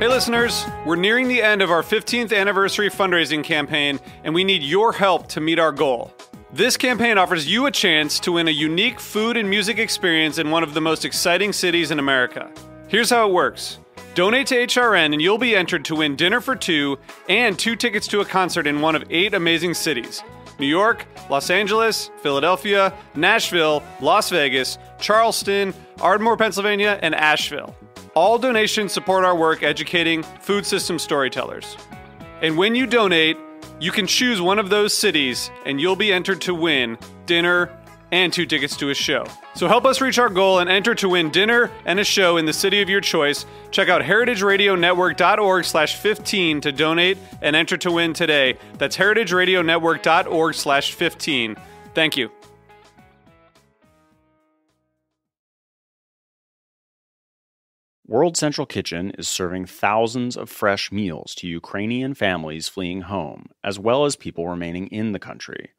Hey listeners, we're nearing the end of our 15th anniversary fundraising campaign, and we need your help to meet our goal. This campaign offers you a chance to win a unique food and music experience in one of the most exciting cities in America. Here's how it works. Donate to HRN and you'll be entered to win dinner for two and 2 tickets to a concert in one of 8 amazing cities: New York, Los Angeles, Philadelphia, Nashville, Las Vegas, Charleston, Ardmore, Pennsylvania, and Asheville. All donations support our work educating food system storytellers. And when you donate, you can choose one of those cities and you'll be entered to win dinner and 2 tickets to a show. So help us reach our goal and enter to win dinner and a show in the city of your choice. Check out heritageradionetwork.org/15 to donate and enter to win today. That's heritageradionetwork.org/15. Thank you. World Central Kitchen is serving thousands of fresh meals to Ukrainian families fleeing home, as well as people remaining in the country.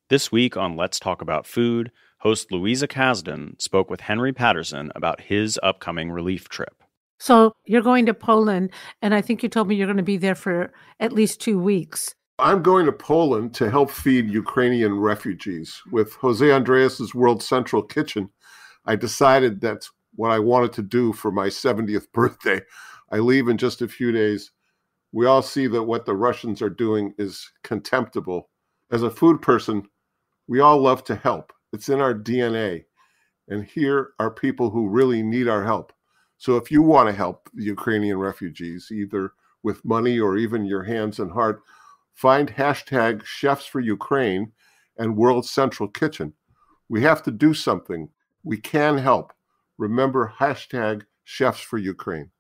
This week on Let's Talk About Food, host Louisa Kasdan spoke with Henry Patterson about his upcoming relief trip. So you're going to Poland, and I think you told me you're going to be there for at least 2 weeks. I'm going to Poland to help feed Ukrainian refugees. With Jose Andreas's World Central Kitchen, I decided that's what I wanted to do for my 70th birthday. I leave in just a few days. We all see that what the Russians are doing is contemptible. As a food person, we all love to help. It's in our DNA. And here are people who really need our help. So if you want to help the Ukrainian refugees, either with money or even your hands and heart, find hashtag Chefs for Ukraine and World Central Kitchen. We have to do something. We can help. Remember hashtag Chefs for Ukraine.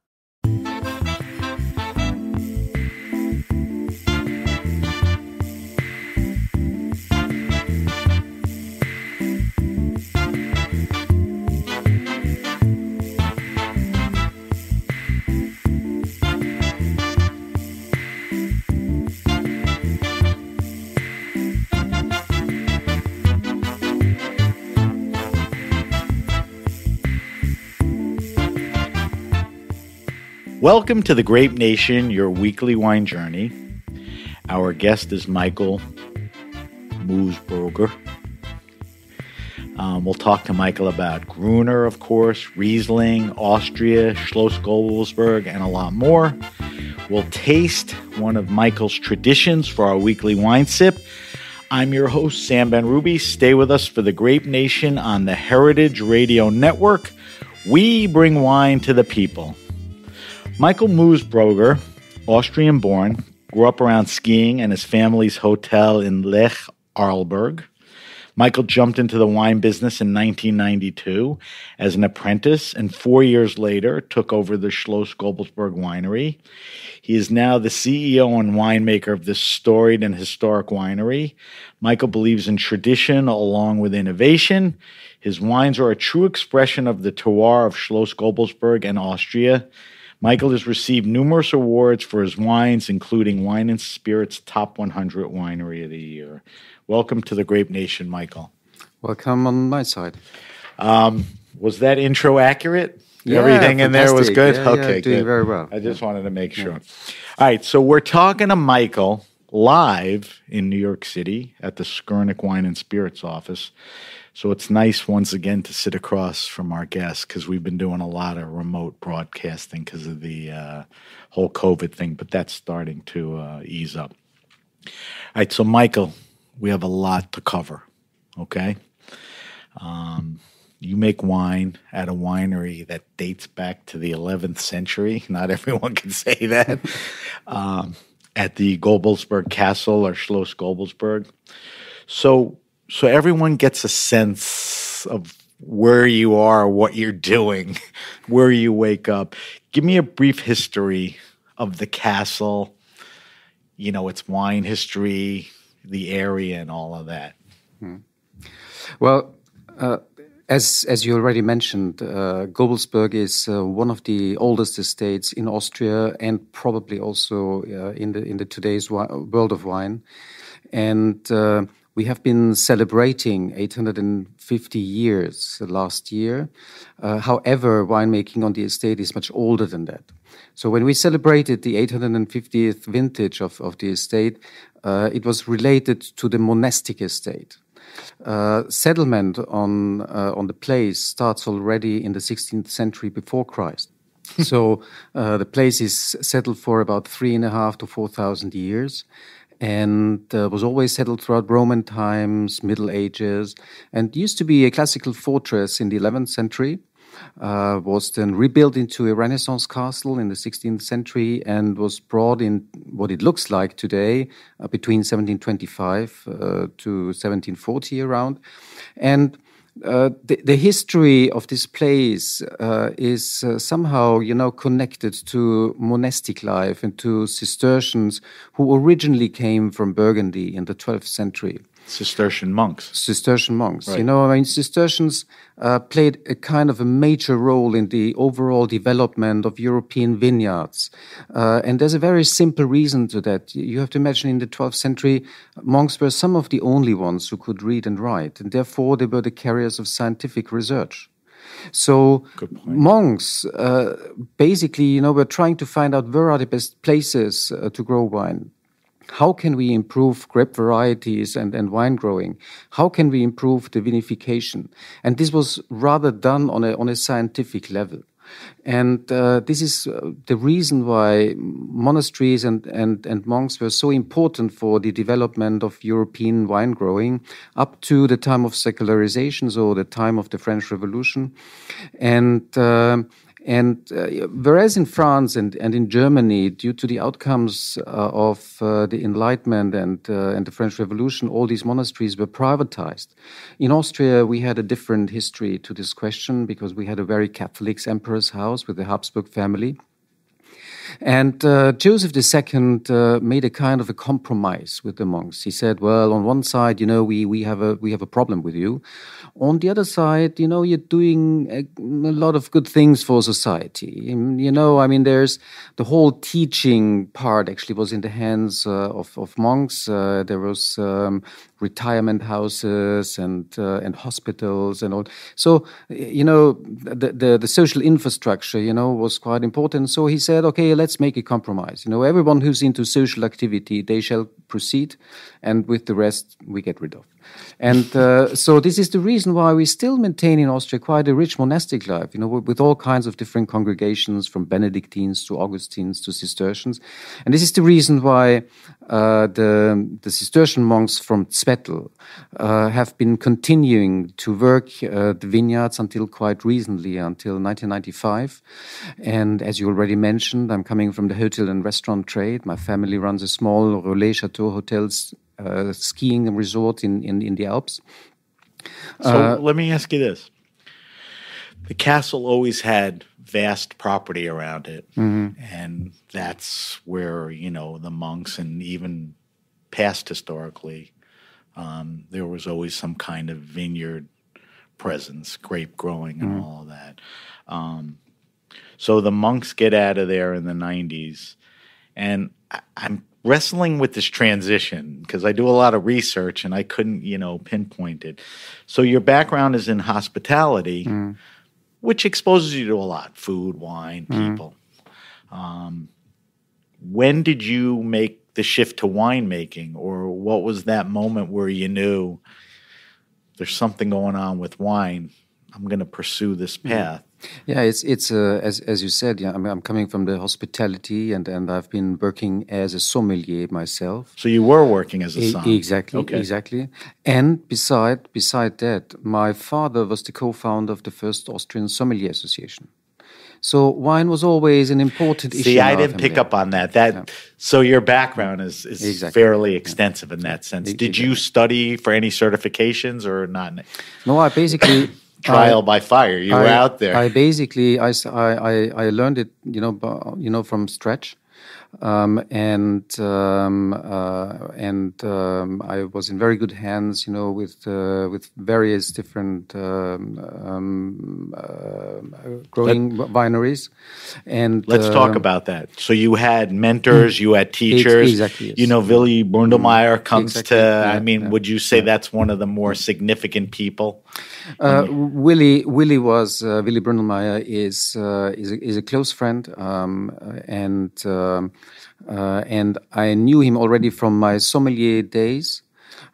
Welcome to the Grape Nation, your weekly wine journey. Our guest is Michael Moosbrugger. We'll talk to Michael about Gruner, of course, Riesling, Austria, Schloss Gobelsburg, and a lot more. We'll taste one of Michael's traditions for our weekly wine sip. I'm your host, Sam Ben-Ruby. Stay with us for the Grape Nation on the Heritage Radio Network. We bring wine to the people. Michael Moosbrugger, Austrian-born, grew up around skiing and his family's hotel in Lech Arlberg. Michael jumped into the wine business in 1992 as an apprentice, and 4 years later took over the Schloss Gobelsburg winery. He is now the CEO and winemaker of this storied and historic winery. Michael believes in tradition along with innovation. His wines are a true expression of the terroir of Schloss Gobelsburg and Austria. Michael has received numerous awards for his wines, including Wine and Spirits Top 100 Winery of the Year. Welcome to the Grape Nation, Michael. Welcome on my side. Was that intro accurate? Yeah, everything in there was good? Yeah, okay, doing good. very well. I just wanted to make sure. All right, so we're talking to Michael live in New York City at the Skurnik Wine and Spirits office. So it's nice once again to sit across from our guests because we've been doing a lot of remote broadcasting because of the whole COVID thing, but that's starting to ease up. All right, so Michael, we have a lot to cover, okay? You make wine at a winery that dates back to the 11th century. Not everyone can say that. At the Gobelsburg Castle or Schloss Gobelsburg. So everyone gets a sense of where you are, what you're doing, where you wake up. Give me a brief history of the castle, you know, its wine history, the area, and all of that. Well, as you already mentioned, Gobelsburg is one of the oldest estates in Austria and probably also in the today's world of wine. And We have been celebrating 850 years last year. However, winemaking on the estate is much older than that. So when we celebrated the 850th vintage of the estate, it was related to the monastic estate. Settlement on the place starts already in the 16th century before Christ. So the place is settled for about 3,500 to 4,000 years. And was always settled throughout Roman times, Middle Ages, and used to be a classical fortress in the 11th century, was then rebuilt into a Renaissance castle in the 16th century, and was brought in what it looks like today, between 1725 to 1740 around. And the history of this place is somehow, connected to monastic life and to Cistercians who originally came from Burgundy in the 12th century. Cistercian monks. Right. Cistercians played a kind of a major role in the overall development of European vineyards. And there's a very simple reason to that. You have to imagine in the 12th century, monks were some of the only ones who could read and write, and therefore they were the carriers of scientific research. So monks basically, were trying to find out where are the best places to grow wine. How can we improve grape varieties and wine growing? How can we improve the vinification? And this was rather done on a scientific level. And this is the reason why monasteries and monks were so important for the development of European wine growing up to the time of secularization, so the time of the French Revolution. And whereas in France and in Germany, due to the outcomes of the Enlightenment and the French Revolution, all these monasteries were privatized. In Austria, we had a different history to this question because we had a very Catholic emperor's house with the Habsburg family. And Joseph II made a kind of a compromise with the monks. He said, well, on one side, we have a problem with you. On the other side, you're doing a lot of good things for society. There's the whole teaching part actually was in the hands of monks. There was retirement houses and hospitals and all. So, the social infrastructure, was quite important. So he said, okay, let's make a compromise. Everyone who's into social activity, they shall proceed, and with the rest, we get rid of. And so this is the reason why we still maintain in Austria quite a rich monastic life, with all kinds of different congregations, from Benedictines to Augustines to Cistercians. And this is the reason why the Cistercian monks from Zwettl have been continuing to work the vineyards until quite recently, until 1995. And as you already mentioned, I'm coming from the hotel and restaurant trade. My family runs a small Relais Chateau hotels skiing resort in the Alps. So let me ask you this. The castle always had vast property around it, and that's where, the monks, and even past historically, there was always some kind of vineyard presence, grape growing and all of that. So the monks get out of there in the 90s, and I'm wrestling with this transition because I do a lot of research and I couldn't, pinpoint it. So your background is in hospitality, which exposes you to a lot: food, wine, people. When did you make the shift to winemaking, or what was that moment where you knew there's something going on with wine? I'm going to pursue this path. Yeah, it's as you said. Yeah, I'm coming from the hospitality, and I've been working as a sommelier myself. So you were working as a sommelier. Exactly, okay. Exactly. And beside that, my father was the co-founder of the first Austrian Sommelier Association. So wine was always an important issue. See, I didn't pick up on that. So your background is exactly. Fairly extensive in that sense. Did you study for any certifications or not? No, I basically. Trial by fire. You were out there. I basically I learned it, from scratch. I was in very good hands, with various different growing wineries. And let's talk about that. So you had mentors, you had teachers. Exactly. Yes. Willy Brundelmeyer comes Exactly. to. Would you say that's one of the more significant people? Willy Brundelmeyer is a close friend, and I knew him already from my sommelier days.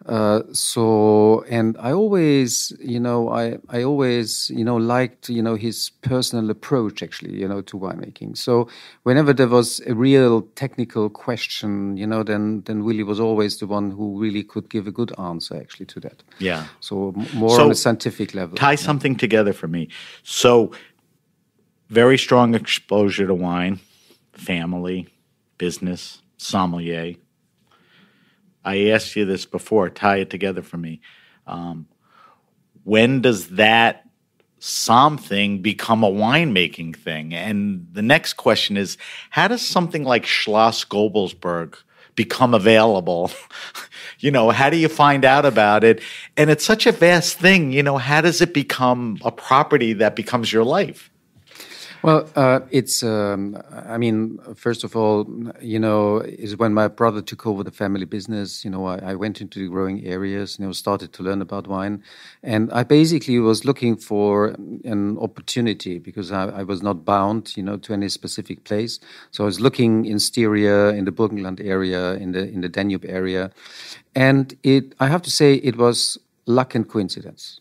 And I always, liked, his personal approach actually, to winemaking. So whenever there was a real technical question, then Willy was always the one who really could give a good answer actually to that. Yeah. So more on a scientific level. Tie something together for me. So very strong exposure to wine, family, business, sommelier. I asked you this before. Tie it together for me. When does that something become a winemaking thing? And the next question is, how does something like Schloss Gobelsburg become available? How do you find out about it? And it's such a vast thing. How does it become a property that becomes your life? Well, first of all, is when my brother took over the family business, I went into the growing areas, started to learn about wine. And I basically was looking for an opportunity because I was not bound, to any specific place. So I was looking in Styria, in the Burgenland area, in the Danube area. And I have to say, it was luck and coincidence.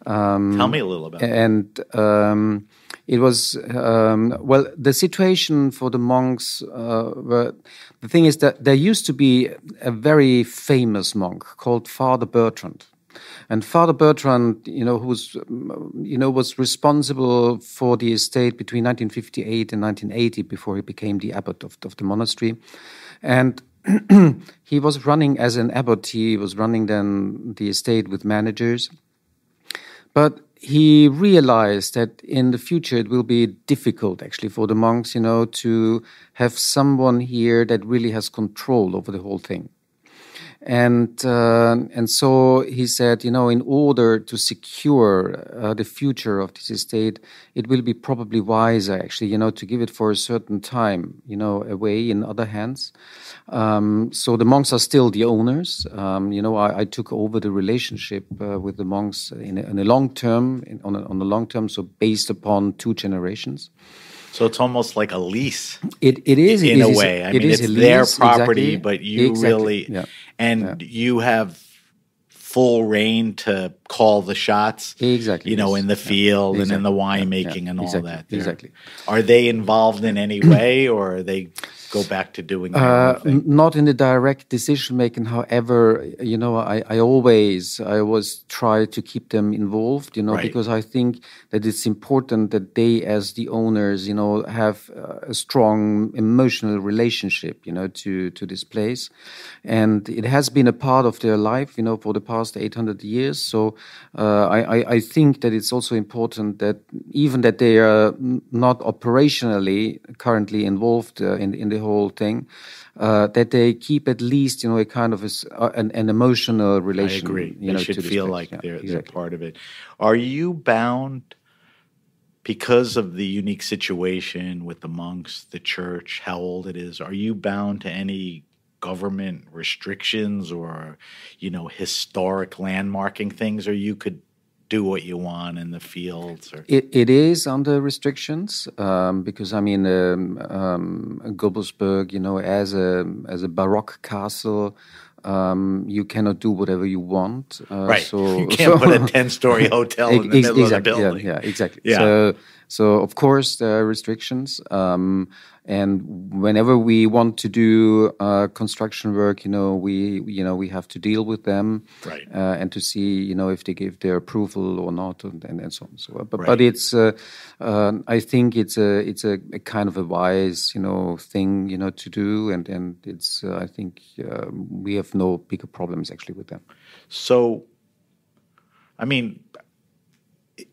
Tell me a little about that. It was, the situation for the monks, the thing is that there used to be a very famous monk called Father Bertrand. And Father Bertrand, was responsible for the estate between 1958 and 1980 before he became the abbot of the monastery. And he was running as an abbot, he was running then the estate with managers. But he realized that in the future it will be difficult actually for the monks, to have someone here that really has control over the whole thing. And so he said, in order to secure the future of this estate, it will be probably wiser actually, to give it for a certain time, away in other hands. So the monks are still the owners. I took over the relationship with the monks in a long term, on a long term, so based upon 2 generations. So it's almost like a lease. It is in a way. It's their property, exactly, but you really you have full reign to call the shots. Exactly. In the field and in the winemaking and all that. Exactly. Are they involved in any way, or are they go back to doing their own thing? Not in the direct decision making. However, I always try to keep them involved, right. Because I think that it's important that they, as the owners, have a strong emotional relationship, to this place. And it has been a part of their life, for the past 800 years. So I think that it's also important that even that they are not operationally currently involved in the whole thing, that they keep at least, a kind of an emotional relation. I agree. They should feel like they're part of it. Are you bound, because of the unique situation with the monks, the church, how old it is, are you bound to any government restrictions or, historic landmarking things, or you could do what you want in the fields? Or? It is under restrictions because Gobelsburg, as a Baroque castle, you cannot do whatever you want. Right. So you can't put a 10-story hotel in the middle of the building. Yeah, exactly. Yeah. So of course there are restrictions. And whenever we want to do construction work, we have to deal with them, right? And to see, if they give their approval or not, and so on. So, but right. but it's, I think it's a kind of a wise, thing, to do, and it's, I think we have no bigger problems actually with them. So,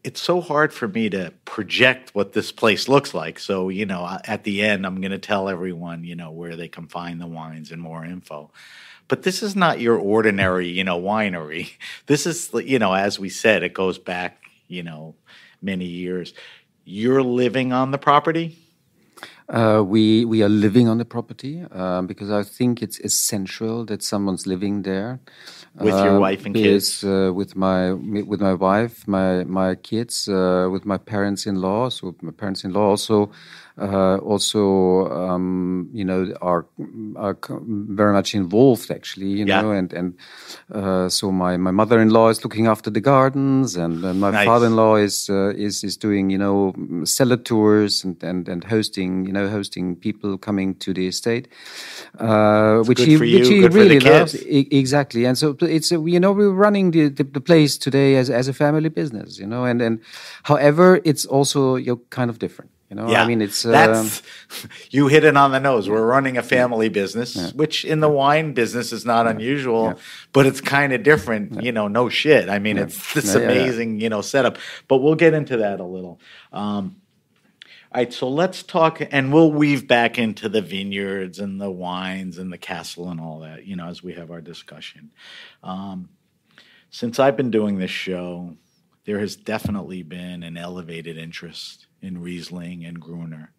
it's so hard for me to project what this place looks like. So, at the end, I'm going to tell everyone, where they can find the wines and more info. But this is not your ordinary, winery. This is, as we said, it goes back, many years. You're living on the property? We are living on the property because I think it's essential that someone's living there with your wife and kids. With my wife, my kids, with my parents-in-law. So my parents-in-law also are very much involved actually, and so my mother-in-law is looking after the gardens, and my Nice. father-in-law is doing cellar tours and hosting people coming to the estate, which good he for you, which he good for really the loves. kids. Exactly, and so it's we're running the place today as a family business, and however it's also kind of different. Yeah, I mean, it's that's you hit it on the nose. We're running a family business, which in the wine business is not unusual, but it's kind of different. No shit. I mean, it's this amazing, setup. But we'll get into that a little. All right, so let's talk, and we'll weave back into the vineyards and the wines and the castle and all that, as we have our discussion. Since I've been doing this show, there has definitely been an elevated interest in Riesling and Gruner,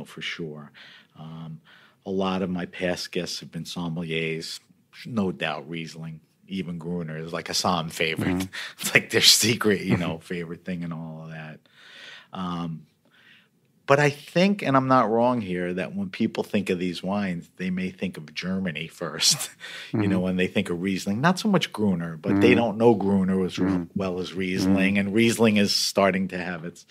for sure. A lot of my past guests have been sommeliers, no doubt Riesling, even Gruner is like a Somm favorite. Mm-hmm. It's like their secret, favorite thing and all of that. But I think, and I'm not wrong here, that when people think of these wines, they may think of Germany first, when they think of Riesling. Not so much Gruner, but they don't know Gruner as well as Riesling. And Riesling is starting to have its,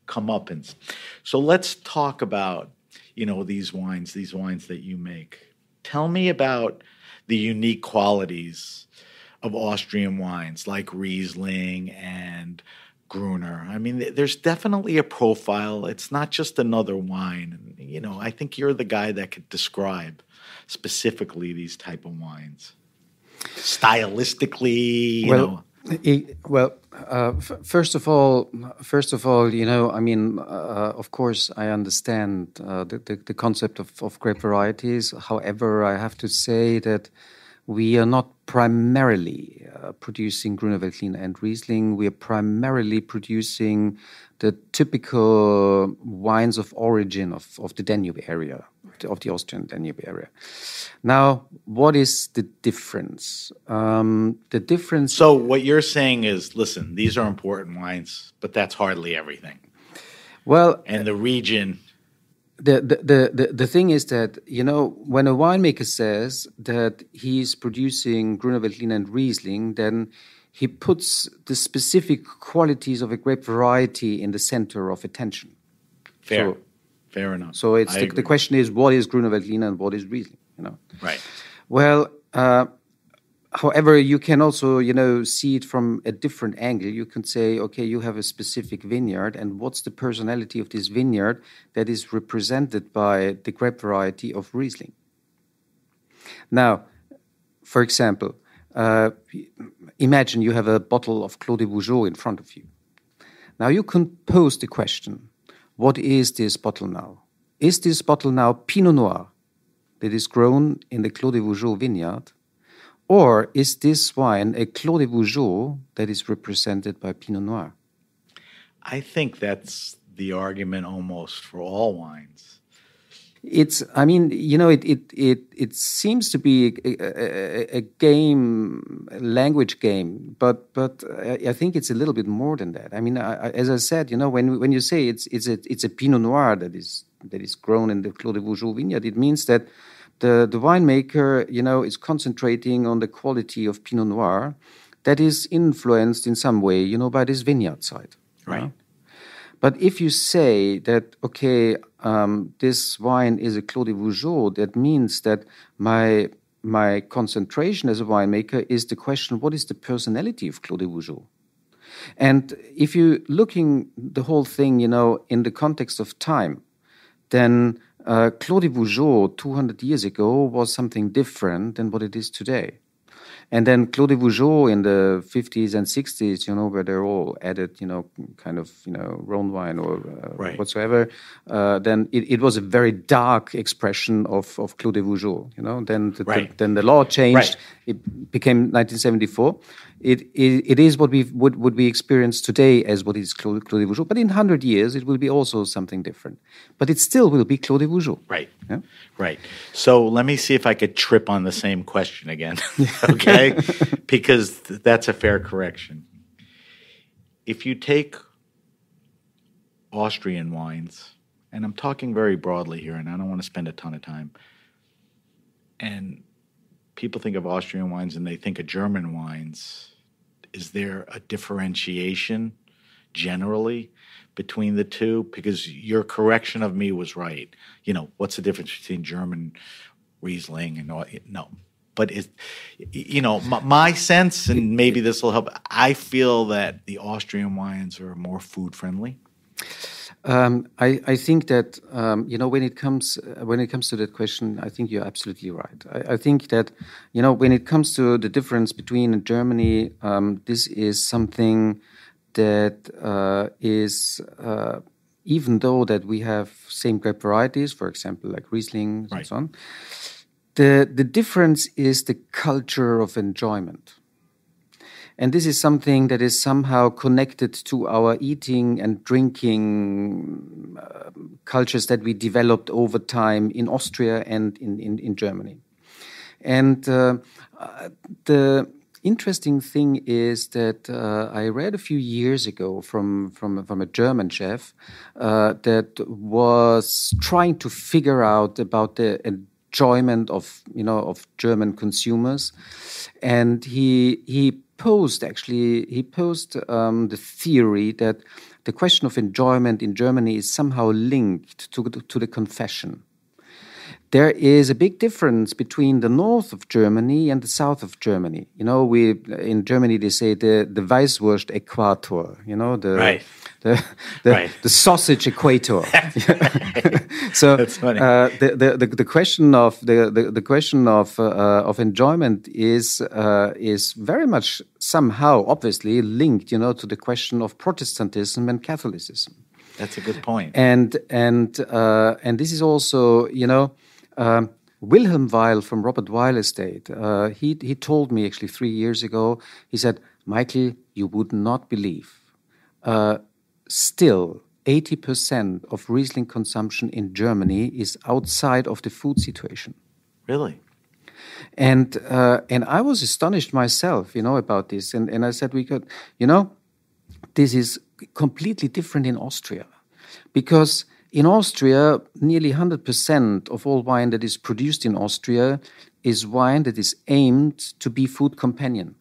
comeuppance. So let's talk about, these wines that you make. Tell me about the unique qualities of Austrian wines like Riesling and Gruner. I mean, there's definitely a profile. It's not just another wine. I think you're the guy that could describe specifically these type of wines. Stylistically, First of all, I mean, of course, I understand the concept of grape varieties. However, I have to say that we are not primarily producing Gruner Veltliner and Riesling. We are primarily producing the typical wines of origin of the Danube area, of the Austrian Danube area. Now, what is the difference? The difference... So what you're saying is, listen, these are important wines, but that's hardly everything. Well... And the region... The thing is that, when a winemaker says that he's producing Gruner Veltliner and Riesling, then he puts the specific qualities of a grape variety in the center of attention. Fair enough. So it's the question is, what is Gruner Veltliner and what is Riesling? Right. Well, however, you can also, see it from a different angle. You can say, okay, you have a specific vineyard, and what's the personality of this vineyard that is represented by the grape variety of Riesling? Now, for example, imagine you have a bottle of Clos de Vougeot in front of you. Now, you can pose the question, what is this bottle now? Is this bottle now Pinot Noir that is grown in the Clos de Vougeot vineyard? Or is this wine a Clos de Vougeot that is represented by Pinot Noir? I think that's the argument almost for all wines. It seems to be a game, a language game, but I think it's a little bit more than that. I mean, as I said, when you say it's a Pinot Noir that is grown in the Clos de Vougeot vineyard, it means that the winemaker, is concentrating on the quality of Pinot Noir that is influenced in some way, by this vineyard side. Right. But if you say that, okay, this wine is a Clos de Vougeot, that means that my concentration as a winemaker is the question, what is the personality of Clos de Vougeot? And if you're looking the whole thing, in the context of time, then Clos de Vougeot 200 years ago was something different than what it is today. And then Clos de Vougeot in the 50s and 60s, where they're all added, kind of, Rhone wine or whatsoever. Then it was a very dark expression of Clos de Vougeot, Then the law changed. It became 1974. It is what we experience today as what is Clos de Vougeot. But in 100 years, it will be also something different. But it still will be Clos de Vougeot. Right. Yeah? Right. So let me see if I could trip on the same question again, okay? Because that's a fair correction. If you take Austrian wines, and I'm talking very broadly here, and I don't want to spend a ton of time, and people think of Austrian wines and they think of German wines. Is there a differentiation generally between the two? Because your correction of me was right. What's the difference between German Riesling and no? But my sense, and maybe this will help. I feel that the Austrian wines are more food friendly. I think that when it comes to that question, I think you're absolutely right. I think that when it comes to the difference between Germany, this is something that is even though that we have same grape varieties, for example, like Riesling and so on. The difference is the culture of enjoyment. And this is something that is somehow connected to our eating and drinking cultures that we developed over time in Austria and in Germany. And the interesting thing is that I read a few years ago from a German chef that was trying to figure out about the enjoyment of German consumers, and he posed the theory that the question of enjoyment in Germany is somehow linked to the confession. There is a big difference between the north of Germany and the south of Germany. In Germany they say the Weißwurst Äquator. The sausage equator. So that's funny. The question of the question of enjoyment is very much somehow obviously linked, to the question of Protestantism and Catholicism. That's a good point. And this is also, Wilhelm Weil from Robert Weil Estate, he told me actually 3 years ago, he said, Michael, you would not believe, still 80% of Riesling consumption in Germany is outside of the food situation. Really? And I was astonished myself, about this. And I said, this is completely different in Austria. Because in Austria, nearly 100% of all wine that is produced in Austria is wine that is aimed to be food companion.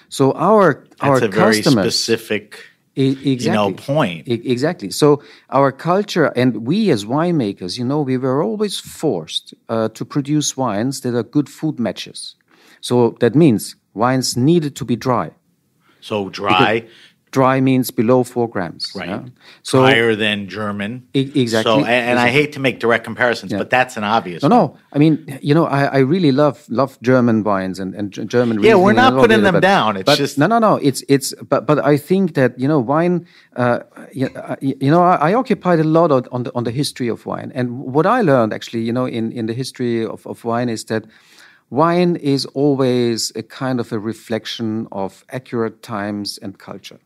So our That's a very customers, specific exactly, point. Exactly. So our culture, and we as winemakers, we were always forced to produce wines that are good food matches. So that means wines needed to be dry. So dry. Dry means below 4 grams. Right. Yeah? So higher than German. Exactly. So, and I hate to make direct comparisons, but that's an obvious one. No. I mean, I really love German wines and German. Yeah, Riesling we're not putting them but, down. It's but, just no. But I think that wine. I occupied a lot on the history of wine, and what I learned actually, in the history of wine is that wine is always a kind of a reflection of accurate times and culture.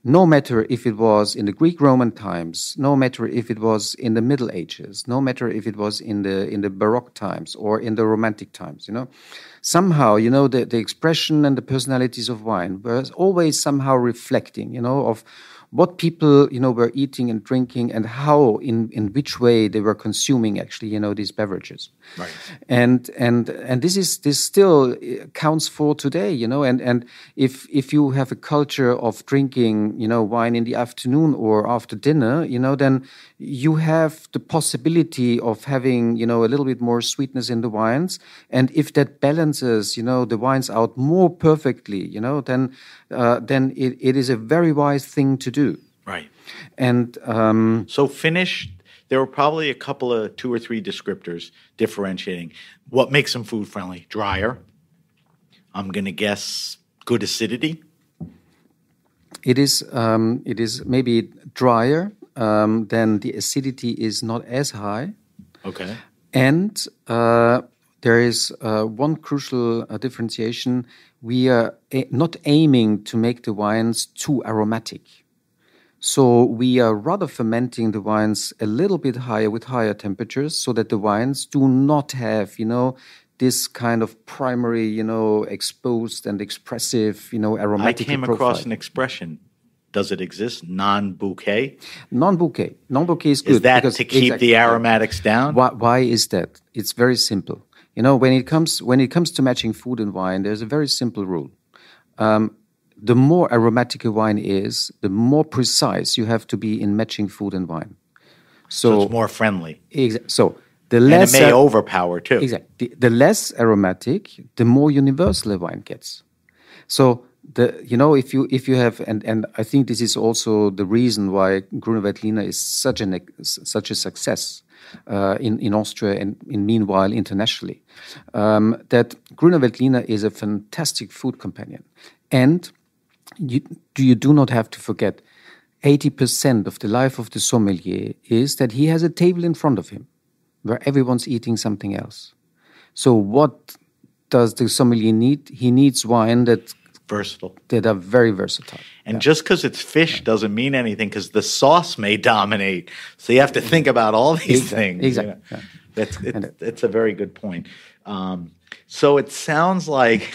No matter if it was in the Greek-Roman times, no matter if it was in the Middle Ages, no matter if it was in the Baroque times or in the Romantic times, somehow, the expression and the personalities of wine were always somehow reflecting, of what people, were eating and drinking and how, in which way they were consuming actually, these beverages. Right. And this still counts for today, and if you have a culture of drinking, wine in the afternoon or after dinner, then you have the possibility of having, a little bit more sweetness in the wines. And if that balances, the wines out more perfectly, then it is a very wise thing to do. Right. And so finished, there were probably a couple of 2 or 3 descriptors differentiating what makes them food friendly. Drier, I'm going to guess good acidity. It is maybe drier, then the acidity is not as high. Okay. And there is one crucial differentiation. We are not aiming to make the wines too aromatic. So we are rather fermenting the wines a little bit higher with higher temperatures so that the wines do not have, this kind of primary, exposed and expressive, aromatic I came profile. across an expression. Does it exist? Non-bouquet? Non-bouquet. Non-bouquet is good. Is that to keep the aromatics down? Why is that? It's very simple. When it comes to matching food and wine, there's a very simple rule. The more aromatic a wine is, the more precise you have to be in matching food and wine. So it's more friendly. So the less, and it may overpower too. Exactly. The less aromatic, the more universal a wine gets. So if you have, and I think this is also the reason why Gruner Veltliner is such a success in Austria and meanwhile internationally. That Gruner Veltliner is a fantastic food companion, and you do not have to forget 80% of the life of the sommelier is that he has a table in front of him where everyone's eating something else. So what does the sommelier need? He needs wine that are very versatile. And just because it's fish doesn't mean anything, because the sauce may dominate. So you have to think about all these things. Exactly. It's a very good point. So it sounds like,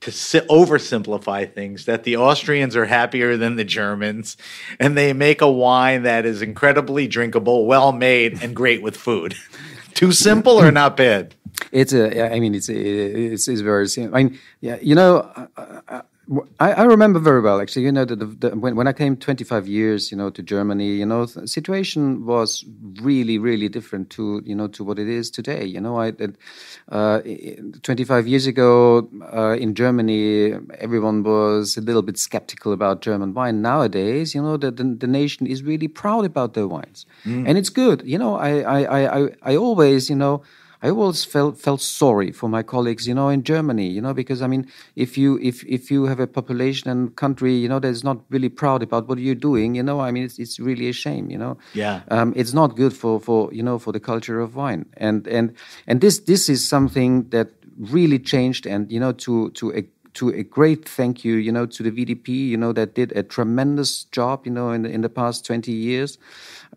to oversimplify things, that the Austrians are happier than the Germans, and they make a wine that is incredibly drinkable, well made, and great with food. Too simple or not bad? It's very simple. I remember very well, actually, when I came 25 years, to Germany, the situation was really, really different to what it is today. 25 years ago in Germany, everyone was a little bit skeptical about German wine. Nowadays, the nation is really proud about their wines, and it's good. I always felt sorry for my colleagues, in Germany, because if you have a population and country, that is not really proud about what you're doing, it's really a shame, Yeah. It's not good for for the culture of wine, and this is something that really changed, and to a great thank you, to the VDP, that did a tremendous job, in the past 20 years.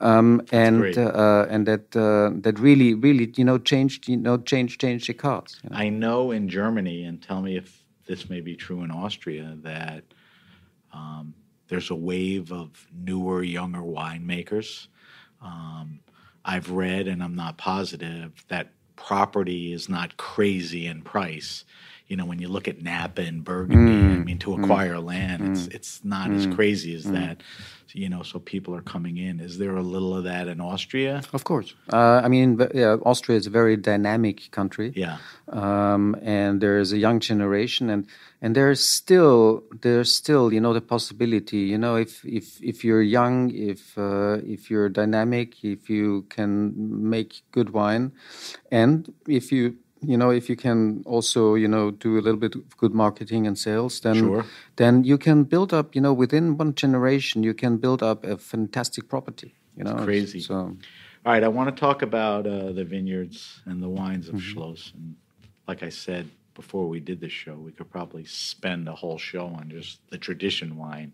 And that really changed the cards. I know in Germany, and tell me if this may be true in Austria, that there's a wave of newer, younger winemakers. I've read, and I'm not positive, that property is not crazy in price. When you look at Napa and Burgundy, to acquire land, it's not as crazy as that. So people are coming in. Is there a little of that in Austria? Of course. Austria is a very dynamic country. Yeah. And there's a young generation, and there's still the possibility. If you're young, if you're dynamic, if you can make good wine, and if you can also, do a little bit of good marketing and sales, then Sure. then you can build up, within one generation, you can build up a fantastic property. It's crazy. So, all right, I want to talk about the vineyards and the wines of Schloss. And like I said before we did this show, we could probably spend a whole show on just the tradition wine.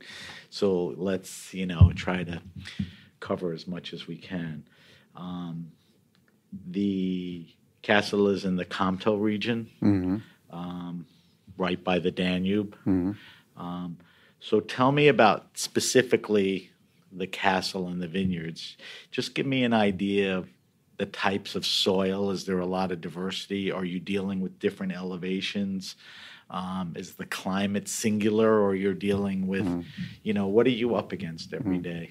So let's, try to cover as much as we can. The castle is in the Comtal region, right by the Danube. So tell me about specifically the castle and the vineyards. Just give me an idea of the types of soil. Is there a lot of diversity? Are you dealing with different elevations? Is the climate singular, or you're dealing with, what are you up against every day?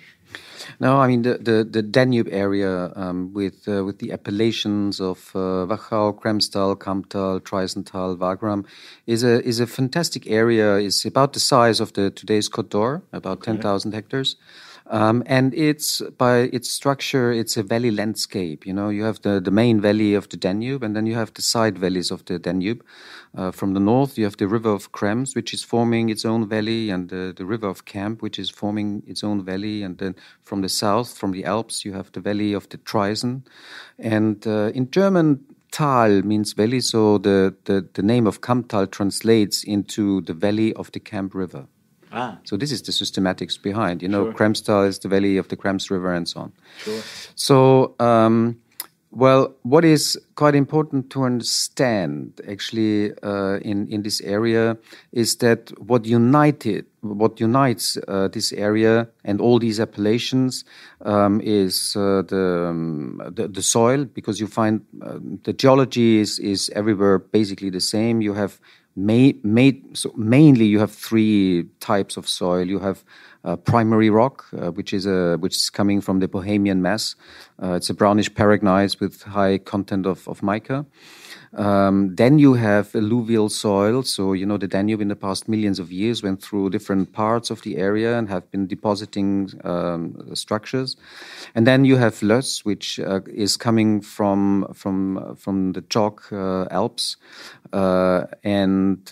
No, the Danube area with the appellations of Wachau, Kremstal, Kamtal, Traisental, Wagram is a fantastic area. It's about the size of today's Côte d'Or, about 10,000 hectares. And it's by its structure, it's a valley landscape. You have the main valley of the Danube, and then you have the side valleys of the Danube. From the north, you have the river of Krems, which is forming its own valley, and the river of Kamp, which is forming its own valley. And then from the south, from the Alps, you have the valley of the Treisen. And in German, Tal means valley, so the name of Kamptal translates into the valley of the Kamp River. So this is the systematics behind. Sure. Kremstal is the valley of the Krems River and so on. Sure. So, well, what is quite important to understand actually in this area is that what unites this area and all these appellations is the soil, because you find the geology is everywhere basically the same. You have so mainly you have three types of soil. You have primary rock, which is coming from the Bohemian mass. It's a brownish paragneiss with high content of mica. Then you have alluvial soil. So, the Danube in the past millions of years went through different parts of the area and have been depositing structures. And then you have Löss, which is coming from the chalk Alps. And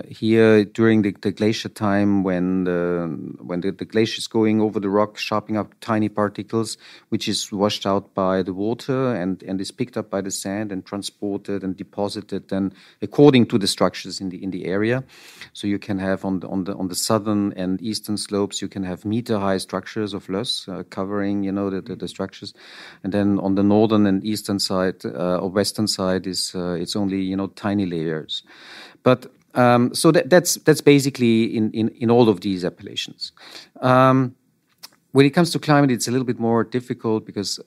here during the glacier time, when the glacier is going over the rock, sharpening up tiny particles, which is washed out by the water and is picked up by the sand and transported and deposited then according to the structures in the area. So you can have on the southern and eastern slopes, you can have meter high structures of Löss covering the structures, and then on the northern and eastern side or western side is it's only tiny layers. But so that's basically in all of these appellations. When it comes to climate, it's a little bit more difficult because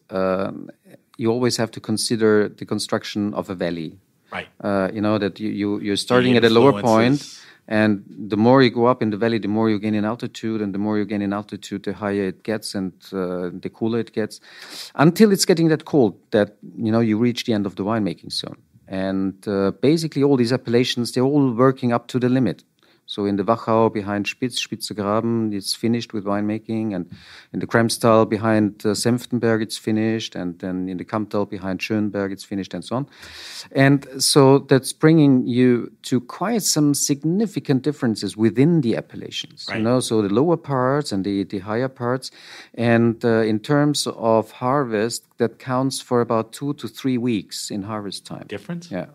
you always have to consider the construction of a valley. Right. That you're starting at a lower point, and the more you go up in the valley, the more you gain in altitude, and the more you gain in altitude, the higher it gets and the cooler it gets, until it's getting that cold that you reach the end of the winemaking zone. And basically all these appellations, they're all working up to the limit. So in the Wachau behind Spitzgraben, it's finished with winemaking, and in the Kremstal behind Senftenberg, it's finished, and then in the Kamptal behind Schönberg, it's finished, and so on. And so that's bringing you to quite some significant differences within the appellations. Right. So the lower parts and the higher parts, and in terms of harvest, that counts for about 2 to 3 weeks in harvest time. Difference? Yeah.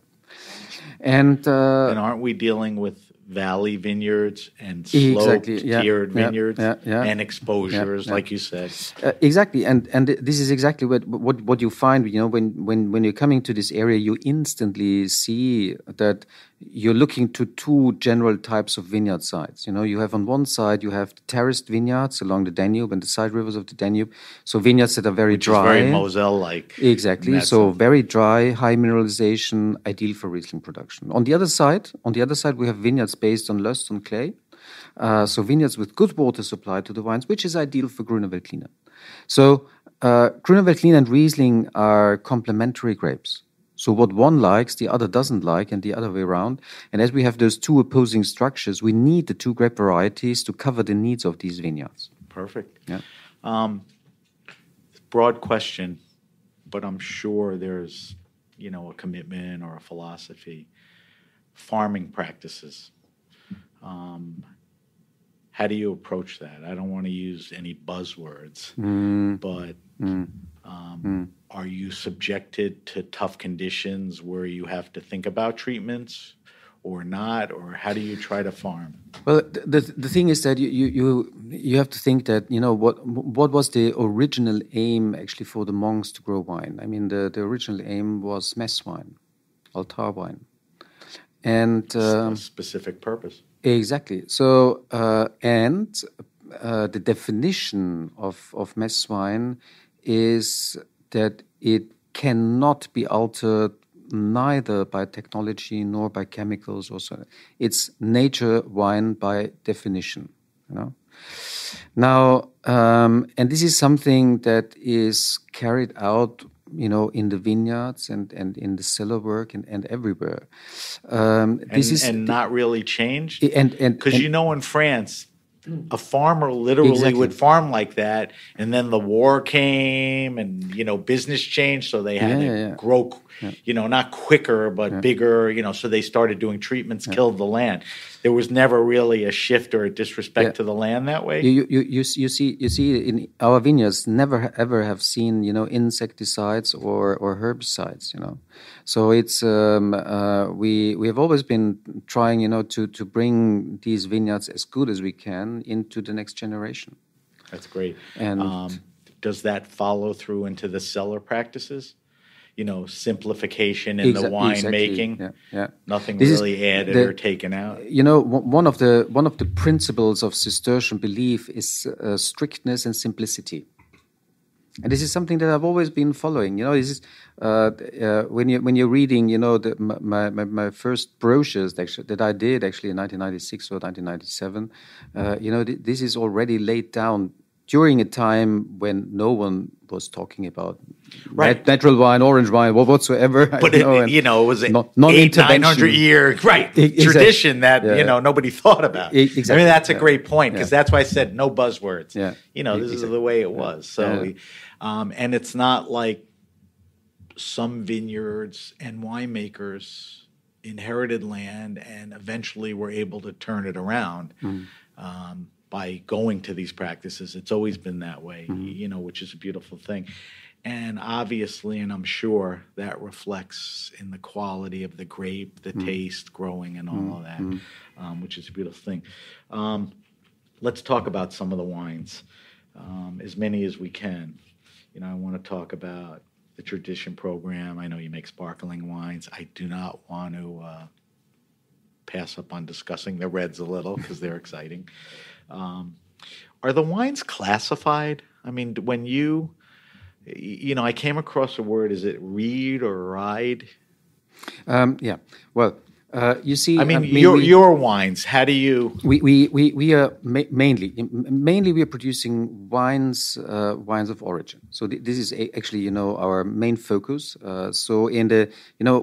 And aren't we dealing with valley vineyards and sloped tiered vineyards and exposures, like you said? Exactly, and this is exactly what you find. When you're coming to this area, you instantly see that you're looking to two general types of vineyard sites. You have on one side you have the terraced vineyards along the Danube and the side rivers of the Danube. So vineyards that are very dry, is very Moselle-like. Exactly. So very dry, high mineralization, ideal for Riesling production. On the other side, we have vineyards based on Löss and clay. So vineyards with good water supply to the wines, which is ideal for Grüner Veltliner. So Grüner Veltliner and Riesling are complementary grapes. So what one likes, the other doesn't like, and the other way around. And as we have those two opposing structures, we need the two grape varieties to cover the needs of these vineyards. Perfect. Yeah. Broad question, but I'm sure there's, a commitment or a philosophy. Farming practices. How do you approach that? I don't want to use any buzzwords, but are you subjected to tough conditions where you have to think about treatments or not, or how do you try to farm? Well, the thing is that you have to think that what was the original aim actually for the monks to grow wine? I mean, the original aim was mess wine, altar wine, and a specific purpose. Exactly. So the definition of mess wine is that it cannot be altered neither by technology nor by chemicals or so. It's nature wine by definition, Now, and this is something that is carried out, in the vineyards and in the cellar work and everywhere. This is not really changed? And because in France, a farmer literally Exactly. would farm like that, and then the war came, and business changed, so they had to grow, not quicker but bigger, so they started doing treatments, killed the land. There was never really a shift or a disrespect to the land that way. You see in our vineyards never ever have seen insecticides or herbicides. So it's we have always been trying to bring these vineyards as good as we can into the next generation. That's great. And does that follow through into the cellar practices? Simplification in the wine making. Yeah. Nothing really added or taken out. One of the principles of Cistercian belief is strictness and simplicity. And this is something that I've always been following. This is when you're reading, my first brochures that I did actually in 1996 or 1997. This is already laid down during a time when no one was talking about natural wine, orange wine, whatsoever. But it was an 800-900 year tradition that nobody thought about. Exactly. I mean, that's a great point, because that's why I said no buzzwords. Yeah. This is the way it was. So, and it's not like some vineyards and winemakers inherited land and eventually were able to turn it around. By going to these practices. It's always been that way, which is a beautiful thing. And obviously, and I'm sure that reflects in the quality of the grape, the taste, growing, and all of that, which is a beautiful thing. Let's talk about some of the wines, as many as we can. I want to talk about the tradition program. I know you make sparkling wines. I do not want to pass up on discussing the reds a little, because they're exciting. Are the wines classified? I mean, when I came across a word, is it reed or ride? Yeah. Well, you see, I mean, your wines. How do you? We are mainly we are producing wines of origin. So this is actually our main focus. So in the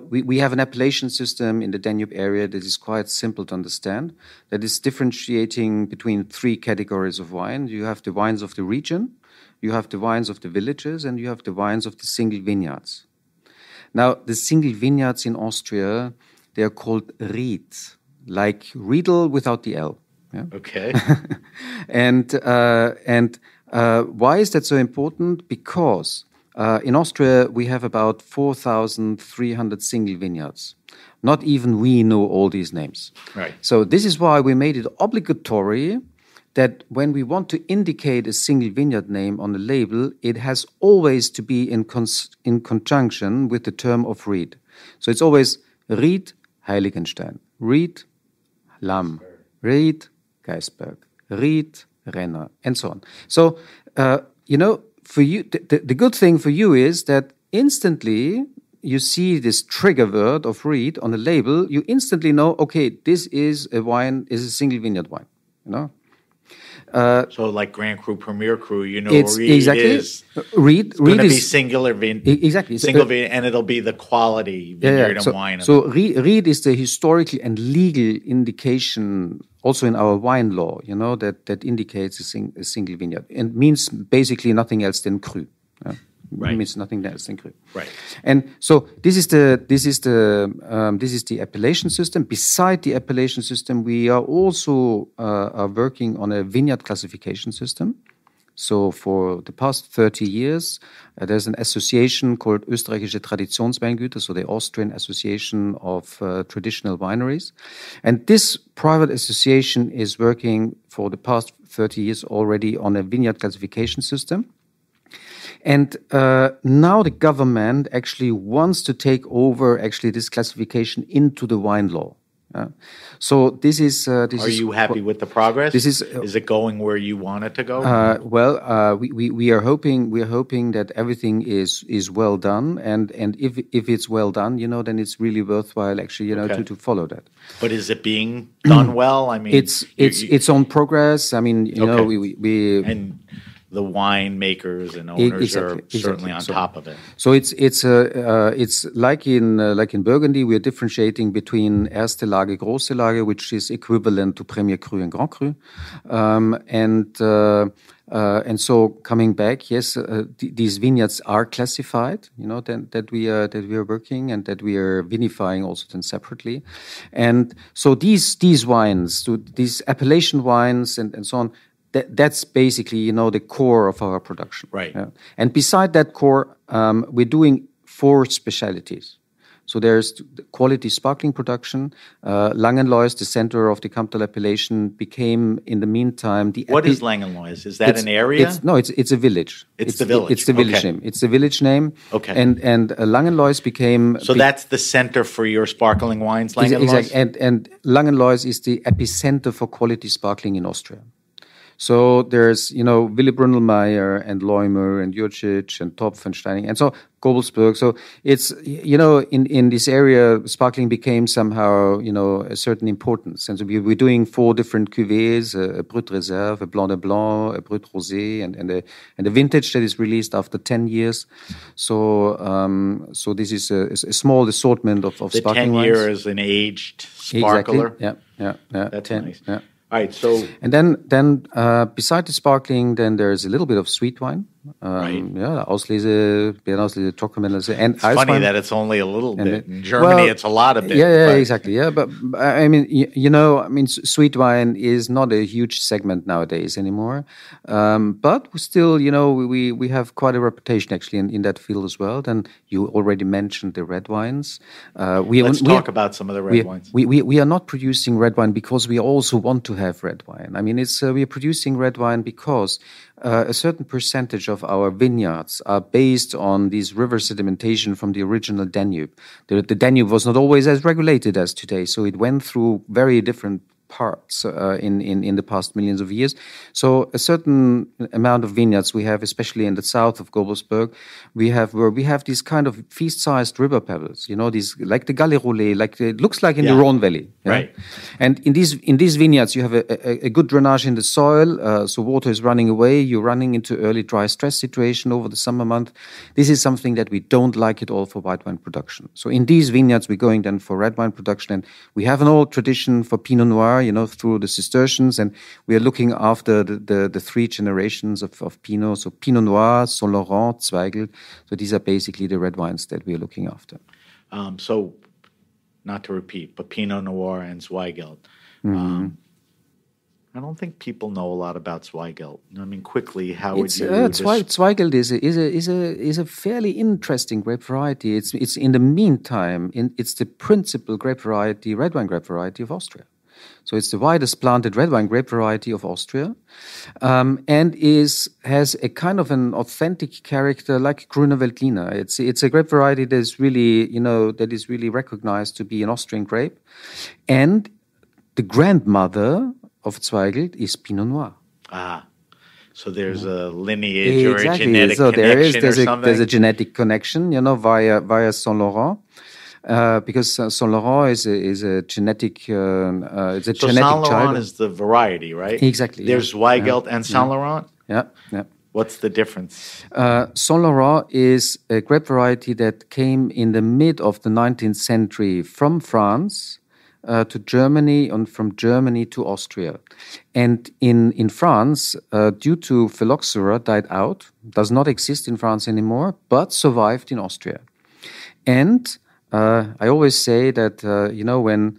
we have an appellation system in the Danube area that is quite simple to understand. That is differentiating between three categories of wine. You have the wines of the region, you have the wines of the villages, and you have the wines of the single vineyards. Now, the single vineyards in Austria, they are called Ried, like Riedel without the L. Yeah? Okay. And why is that so important? Because in Austria we have about 4,300 single vineyards. Not even we know all these names. Right. So this is why we made it obligatory that when we want to indicate a single vineyard name on the label, it has always to be in conjunction with the term of Ried. So it's always Ried Heiligenstein, Ried Lamm, Ried Geisberg, Ried Renner, and so on. So, for you, the good thing for you is that instantly you see this trigger word of Ried on the label, you instantly know, okay, this is a single vineyard wine, So like Grand Cru, Premier Cru, it's Ried exactly is Ried going to be is singular exactly single vineyard, and it'll be the quality vineyard and wine. So Ried is the historical and legal indication, also in our wine law, that indicates a single vineyard, and means basically nothing else than cru. Right. It means nothing else than cru. Right. And so this is the appellation system. Beside the appellation system, we are also are working on a vineyard classification system. So for the past 30 years, there's an association called Österreichische Traditionsweingüter, so the Austrian Association of Traditional Wineries. And this private association is working for the past 30 years already on a vineyard classification system. And now the government actually wants to take over this classification into the wine law. So this is. Are you happy with the progress? Is it going where you want it to go? We are hoping that everything is well done, and if it's well done, then it's really worthwhile actually to follow that. But is it being done well? I mean, it's on progress. I mean, we and the winemakers and owners are certainly on top of it. So it's like in Burgundy, we are differentiating between Erste Lage, Große Lage, which is equivalent to Premier Cru and Grand Cru, and so coming back, yes, these vineyards are classified, that we are working and that we are vinifying also then separately, and so these wines, so these appellation wines and so on. That's basically, the core of our production. Right. Yeah. And beside that core, we're doing 4 specialties. So there's the quality sparkling production. Langenlois, the center of the Kamptal appellation, became in the meantime What is Langenlois? Is that an area? It's a village. It's the village. It's the village name. It's the village name. Okay. And Langenlois became. So that's the center for your sparkling wines, Langenlois? Exactly. And Langenlois is the epicenter for quality sparkling in Austria. So there's, Willy Brunelmeier and Leumer and Jurcic and Topf and Steining, and so Gobelsburg. So it's, in this area, sparkling became somehow, a certain importance. And so we're doing 4 different cuvées, a Brut Reserve, a Blanc de Blanc, a Brut Rosé, and a vintage that is released after 10 years. So this is a small assortment of sparkling wines. The 10 years an aged sparkler? Exactly. Yeah. That's 10, nice. Yeah. All right, so... And then beside the sparkling, then there's a little bit of sweet wine. Right. Yeah, Auslese, Beerenauslese, Trockenmelose, and it's funny Eiswein. that it's only a little bit. In Germany, it's a lot of bit. Yeah, exactly. Yeah, but I mean, sweet wine is not a huge segment nowadays anymore. But we still, we have quite a reputation actually in that field as well. Then you already mentioned the red wines. Let's talk about some of the red wines. We are not producing red wine because we also want to have red wine. I mean, we are producing red wine because a certain percentage of our vineyards are based on these river sedimentation from the original Danube. The Danube was not always as regulated as today, so it went through very different parts in the past millions of years. So a certain amount of vineyards we have, especially in the south of Gobelsburg, where we have these kind of feast-sized river pebbles, these like the Galles Roulées, it looks like in the Rhone Valley. Yeah? Right. And in these vineyards, you have a good drainage in the soil, so water is running away. You're running into early dry stress situation over the summer month. This is something that we don't like at all for white wine production. So in these vineyards, we're going then for red wine production, and we have an old tradition for Pinot Noir, through the Cistercians, and we are looking after the 3 generations of Pinot. So Pinot Noir, Saint Laurent, Zweigelt. So these are basically the red wines that we are looking after. So, not to repeat, but Pinot Noir and Zweigelt. I don't think people know a lot about Zweigelt. I mean, quickly, how would you? Zweigelt is a fairly interesting grape variety. It's in the meantime, it's the principal grape variety, red wine grape variety of Austria. So it's the widest planted red wine grape variety of Austria, and has a kind of an authentic character like Grüner Veltliner. It's a grape variety that is really recognized to be an Austrian grape, and the grandmother of Zweigelt is Pinot Noir. So there's a lineage or a genetic connection or something. There's a genetic connection, via Saint Laurent. Because Saint Laurent is a genetic it's a so genetic Saint Laurent child. is the variety, right? Exactly. There's Zweigelt and Saint Laurent? Yeah. What's the difference? Saint Laurent is a grape variety that came in the mid of the 19th century from France to Germany, and from Germany to Austria. And in France, due to phylloxera, died out, does not exist in France anymore, but survived in Austria. And I always say that, when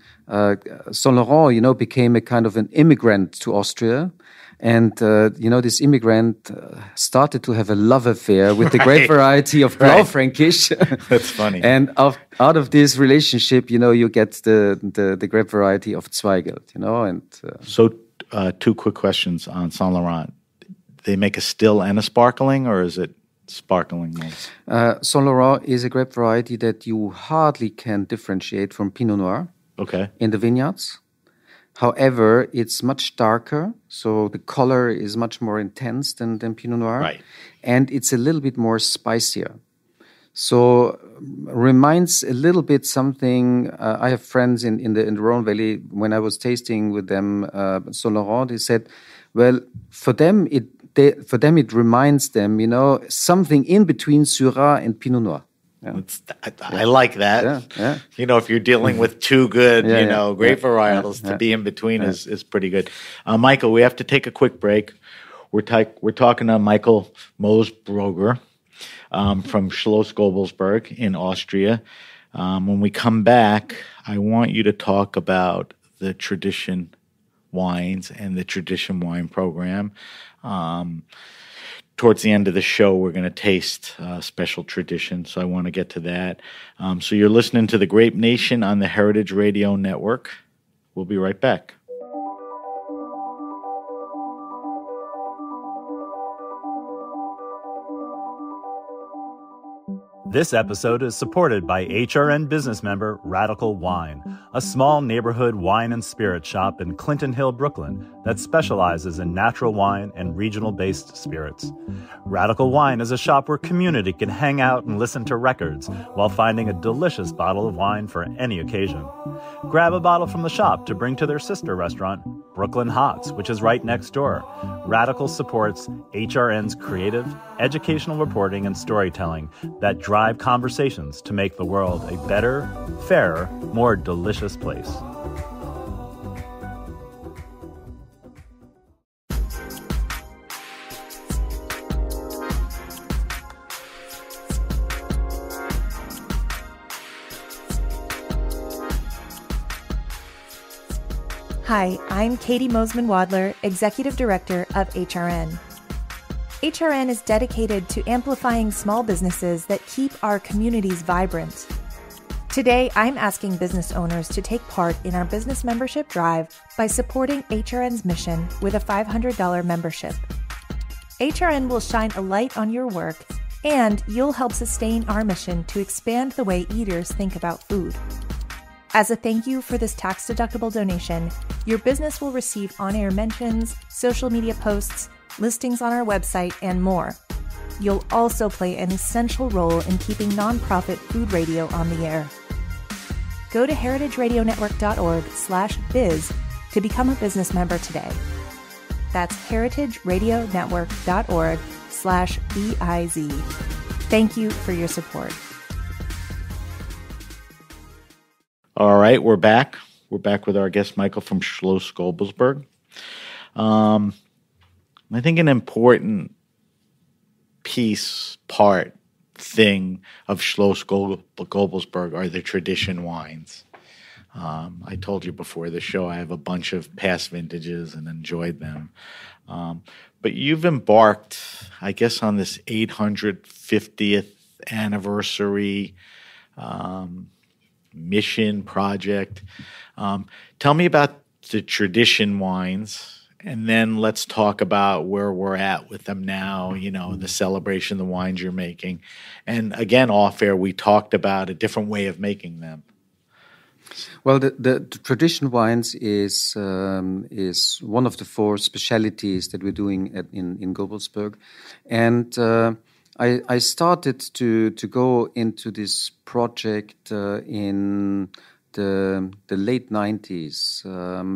Saint Laurent, became a kind of an immigrant to Austria, and, this immigrant started to have a love affair with the grape variety of Blaufränkisch. That's funny. And out of this relationship, you get the grape variety of Zweigelt, and... So 2 quick questions on Saint Laurent. They make a still and a sparkling, or is it sparkling malt? Saint Laurent is a grape variety that you hardly can differentiate from Pinot Noir. Okay. In the vineyards. However, it's much darker, so the color is much more intense than Pinot Noir. Right. And it's a little bit more spicier. So reminds a little bit something. I have friends in the Rhone Valley. When I was tasting with them Saint Laurent, they said, well, for them for them it reminds them, something in between Syrah and Pinot Noir. Yeah. I like that. Yeah. If you're dealing with two good, great varietals, to be in between is pretty good. Michael, we have to take a quick break. We're talking to Michael Moosbrugger from Schloss Gobelsburg in Austria. When we come back, I want you to talk about the Tradition Wines and the Tradition Wine Program. Towards the end of the show, we're going to taste special tradition, so I want to get to that. So you're listening to The Grape Nation on the Heritage Radio Network. We'll be right back. This episode is supported by HRN business member Radical Wine, a small neighborhood wine and spirit shop in Clinton Hill, Brooklyn, that specializes in natural wine and regional-based spirits. Radical Wine is a shop where community can hang out and listen to records while finding a delicious bottle of wine for any occasion. Grab a bottle from the shop to bring to their sister restaurant, Brooklyn Hots, which is right next door. Radical supports HRN's creative, educational reporting and storytelling that drive conversations to make the world a better, fairer, more delicious place. Hi, I'm Katie Mosman-Wadler, Executive Director of HRN. HRN is dedicated to amplifying small businesses that keep our communities vibrant. Today, I'm asking business owners to take part in our business membership drive by supporting HRN's mission with a $500 membership. HRN will shine a light on your work, and you'll help sustain our mission to expand the way eaters think about food. As a thank you for this tax-deductible donation, your business will receive on-air mentions, social media posts, listings on our website, and more. You'll also play an essential role in keeping nonprofit food radio on the air. Go to heritageradionetwork.org/biz to become a business member today. That's heritageradionetwork.org/biz. Thank you for your support. All right, we're back. We're back with our guest, Michael from Schloss Gobelsburg. I think an important thing of Schloss Gobelsburg are the tradition wines. I told you before the show I have a bunch of past vintages and enjoyed them. But you've embarked, I guess, on this 850th anniversary mission project. Tell me about the tradition wines, and then let's talk about where we're at with them now, the celebration, the wines you're making. And again, off air, we talked about a different way of making them. Well, the tradition wines is one of the four specialities that we're doing in Gobelsburg. And I started to go into this project in the late 90s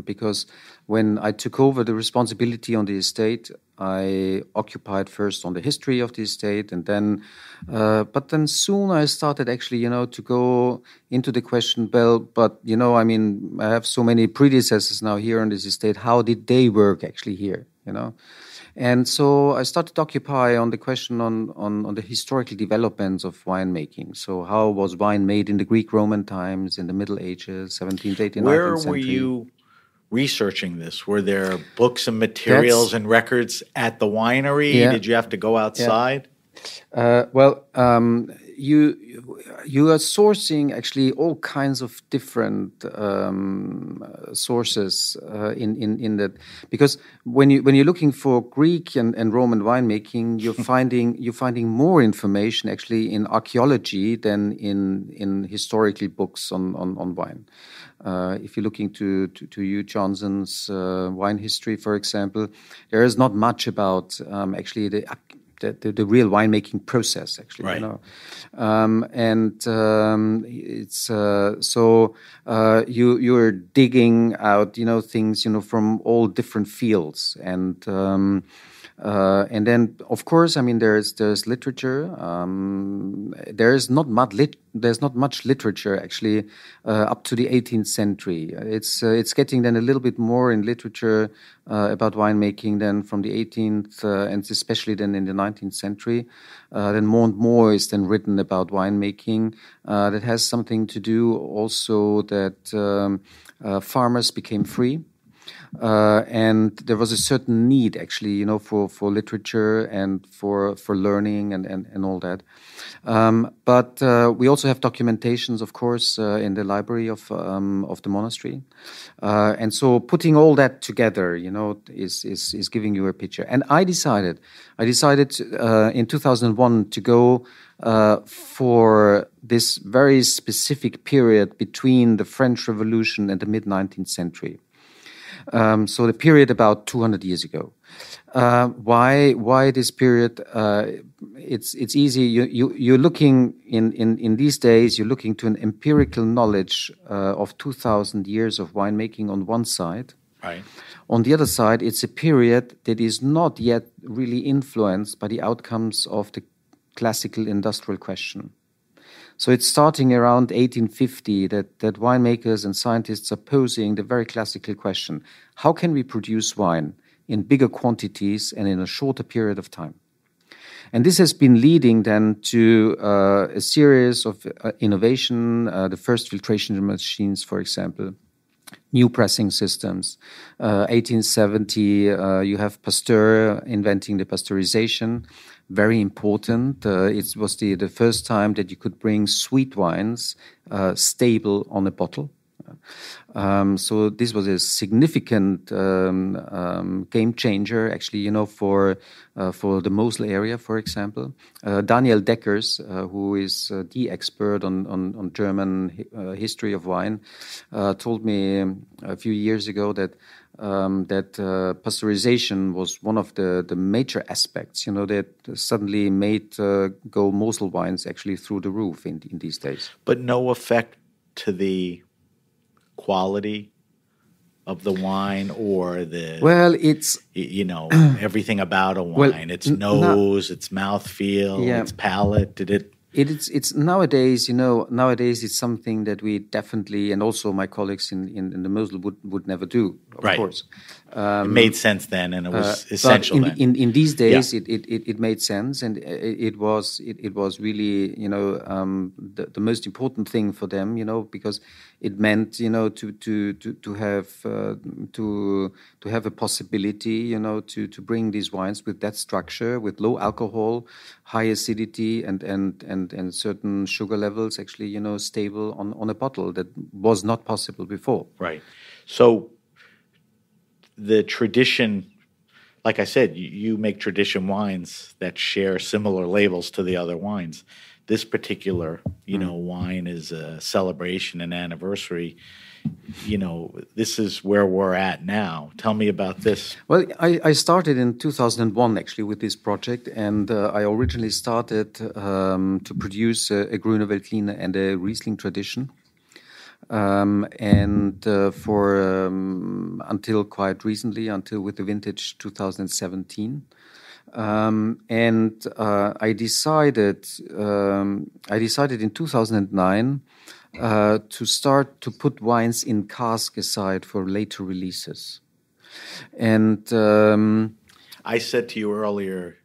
because when I took over the responsibility on the estate, I occupied first on the history of the estate, and then, but then soon I started actually, to go into the question, well, but I have so many predecessors now here on this estate. How did they work actually here? And so I started to occupy on the question on the historical developments of winemaking. So how was wine made in the Greek-Roman times, in the Middle Ages, 17th, 18th, 19th Where century? were you researching this? Were there books and materials and records at the winery? Yeah. Did you have to go outside? You are sourcing actually all kinds of different sources in that, because when you're looking for Greek and Roman winemaking, you're finding more information actually in archaeology than in historical books on wine. If you're looking to Hugh Johnson's wine history, for example, there is not much about actually the real winemaking process, actually, right. It's so you're digging out, things, from all different fields, and And then, of course, I mean, there's literature. There's not much literature actually up to the 18th century. It's getting then a little bit more in literature about winemaking then from the 18th and especially then in the 19th century. Then more and more is then written about winemaking. That has something to do also that farmers became free. And there was a certain need, actually, you know, for literature and for learning and all that. But we also have documentations, of course, in the library of the monastery. And so putting all that together, you know, is giving you a picture. And I decided in 2001 to go for this very specific period between the French Revolution and the mid-19th century. So the period about 200 years ago. Why this period? It's easy. You're looking in these days. You're looking to an empirical knowledge of 2,000 years of winemaking on one side. Right. On the other side, it's a period that is not yet really influenced by the outcomes of the classical industrial question. So it's starting around 1850 that winemakers and scientists are posing the very classical question: how can we produce wine in bigger quantities and in a shorter period of time? And this has been leading then to a series of innovation, the first filtration machines, for example, new pressing systems. 1870, you have Pasteur inventing the pasteurization. Very important. It was the first time that you could bring sweet wines stable on a bottle. So this was a significant game changer, actually, you know, for the Mosel area, for example. Daniel Deckers, who is the expert on German history of wine, told me a few years ago that pasteurization was one of the major aspects, you know, that suddenly made go Mosel wines actually through the roof in these days. But no effect to the quality of the wine or the... Well, it's... You know, everything about a wine. Its nose, its mouthfeel, its palate. Did it... It's nowadays, you know, it's something that we definitely, and also my colleagues in the Mosel would never do, of course. It made sense then, and it was essential but in these days, it made sense, and it was really, you know, the most important thing for them, you know, because it meant, you know, to have a possibility, you know, to bring these wines with that structure, with low alcohol, high acidity, and certain sugar levels, actually, you know, stable on a bottle that was not possible before. Right. So the tradition, like I said, you make tradition wines that share similar labels to the other wines. This particular, you know, wine is a celebration, an anniversary. You know, this is where we're at now. Tell me about this. Well, I started in 2001 actually with this project, and I originally started to produce a Grüner Veltliner and a Riesling tradition. For until quite recently, until with the vintage 2017. I decided in 2009 to start to put wines in cask aside for later releases. And I said to you earlier,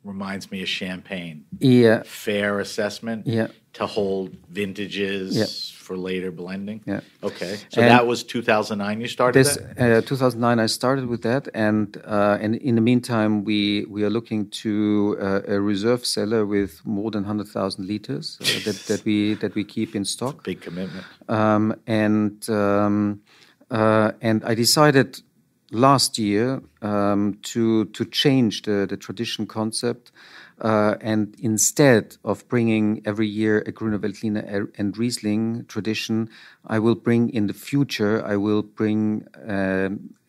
reminds me of champagne. Yeah. Fair assessment. Yeah. To hold vintages. Yeah. For later blending? Yeah. Okay. So that was 2009 you started that? 2009 I started with that, and in the meantime we are looking to a reserve cellar with more than 100,000 liters that we keep in stock. That's a big commitment. And I decided last year to change the tradition concept. And instead of bringing every year a Grüner Veltliner and Riesling tradition, I will bring in the future, a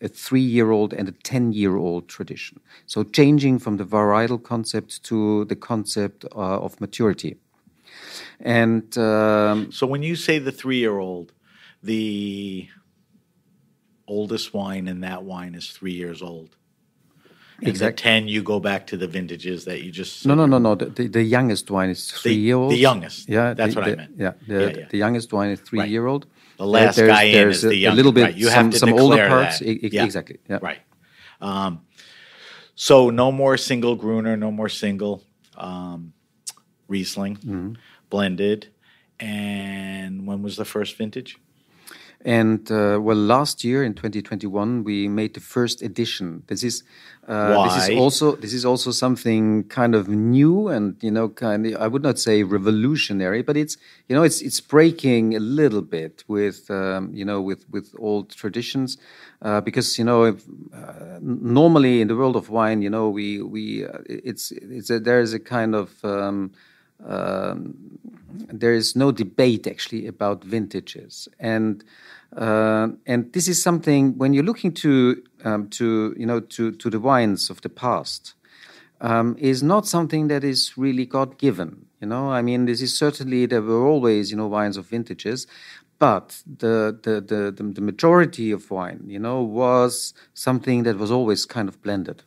3-year-old and a 10-year-old tradition. So changing from the varietal concept to the concept of maturity. And so when you say the 3-year-old, the oldest wine in that wine is 3 years old. And Exactly. the 10, you go back to the vintages that you just... No. The youngest wine is 3-year-old. The youngest. Yeah, That's what I meant. Yeah, the youngest wine is 3-year-old. The last guy in is the youngest. A little bit, right. You have to some declare older parts. that. Exactly. Yeah. Right. So no more single Gruner, no more single Riesling, blended. And when was the first vintage? And last year in 2021, we made the first edition. This is also something kind of new and I would not say revolutionary, but it's breaking a little bit with with old traditions, because normally in the world of wine, there is a kind of there is no debate actually about vintages, and this is something when you're looking to the wines of the past, is not something that is really God given. I mean, this is certainly, there were always wines of vintages, but the majority of wine was something that was always kind of blended.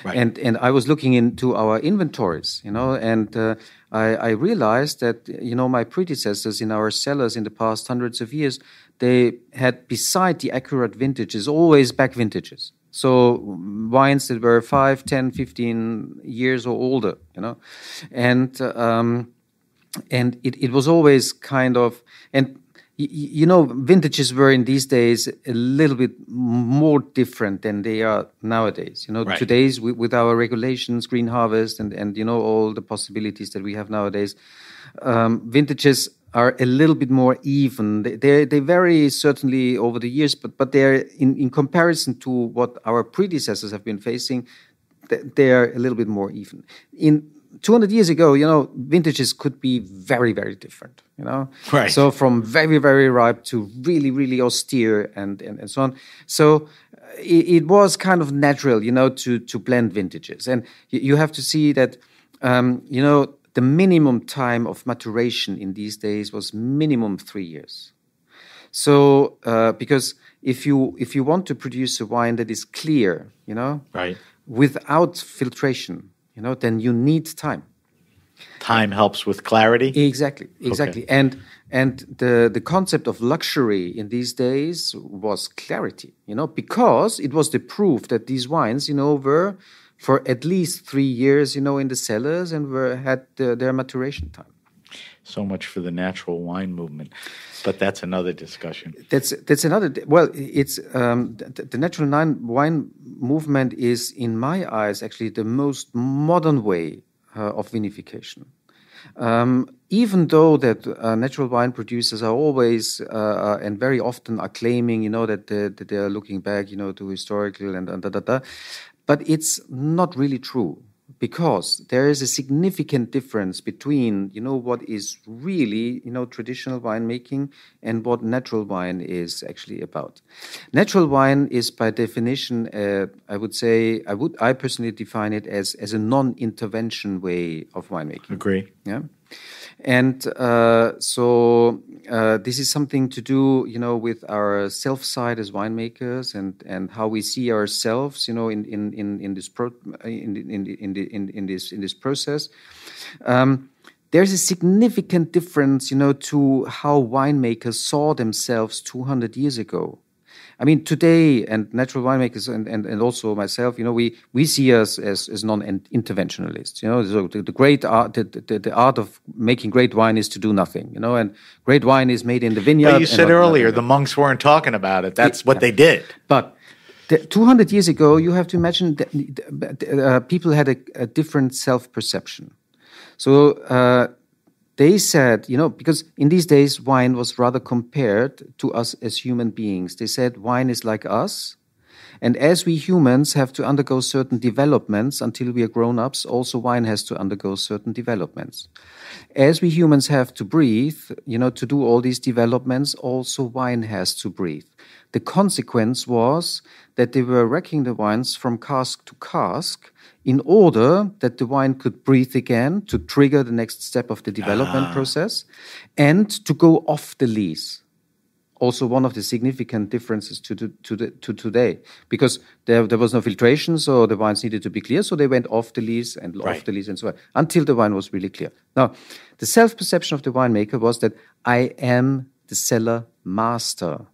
Right. And I was looking into our inventories, and I realized that my predecessors in our cellars in the past hundreds of years, they had, beside the accurate vintages, always back vintages. So wines that were 5, 10, 15 years or older, and it was always kind of, and vintages were in these days a little bit more different than they are nowadays. Right. Today's with our regulations, green harvest, and all the possibilities that we have nowadays, vintages are a little bit more even. They vary certainly over the years, but they're in comparison to what our predecessors have been facing, they're a little bit more even. In 200 years ago, vintages could be very, very different, Right. So from very, very ripe to really, really austere and so on. So it was kind of natural, to blend vintages. And you have to see that, the minimum time of maturation in these days was minimum 3 years. So, because if you want to produce a wine that is clear, right, without filtration, then you need time. Time helps with clarity? Exactly. Okay. And the concept of luxury in these days was clarity, because it was the proof that these wines, were for at least 3 years, in the cellars and had their maturation time. So much for the natural wine movement, but that's another discussion. That's another. Well, it's the natural wine movement is, in my eyes, actually the most modern way of vinification. Even though that natural wine producers are always and very often are claiming, that they are looking back, to historical and but it's not really true. Because there is a significant difference between, what is really, traditional winemaking and what natural wine is actually about. Natural wine is, by definition, I personally define it as a non-intervention way of winemaking. Agree. Yeah. And so this is something to do, with our self-side as winemakers and how we see ourselves, in this process. There's a significant difference, to how winemakers saw themselves 200 years ago. I mean, today, and natural winemakers and also myself, we see us as non-interventionalists. So the great art, the art of making great wine is to do nothing. And great wine is made in the vineyard. But you said earlier the monks weren't talking about it. That's what they did. But 200 years ago, you have to imagine that people had a different self-perception. So they said, because in these days, wine was rather compared to us as human beings. They said wine is like us. And as we humans have to undergo certain developments until we are grown-ups, also wine has to undergo certain developments. As we humans have to breathe, to do all these developments, also wine has to breathe. The consequence was that they were racking the wines from cask to cask in order that the wine could breathe again to trigger the next step of the development process and to go off the lees. also one of the significant differences to today, because there was no filtration, so the wines needed to be clear, so they went off the lees and off the lees and so on, until the wine was really clear. Now, the self-perception of the winemaker was that I am the cellar master.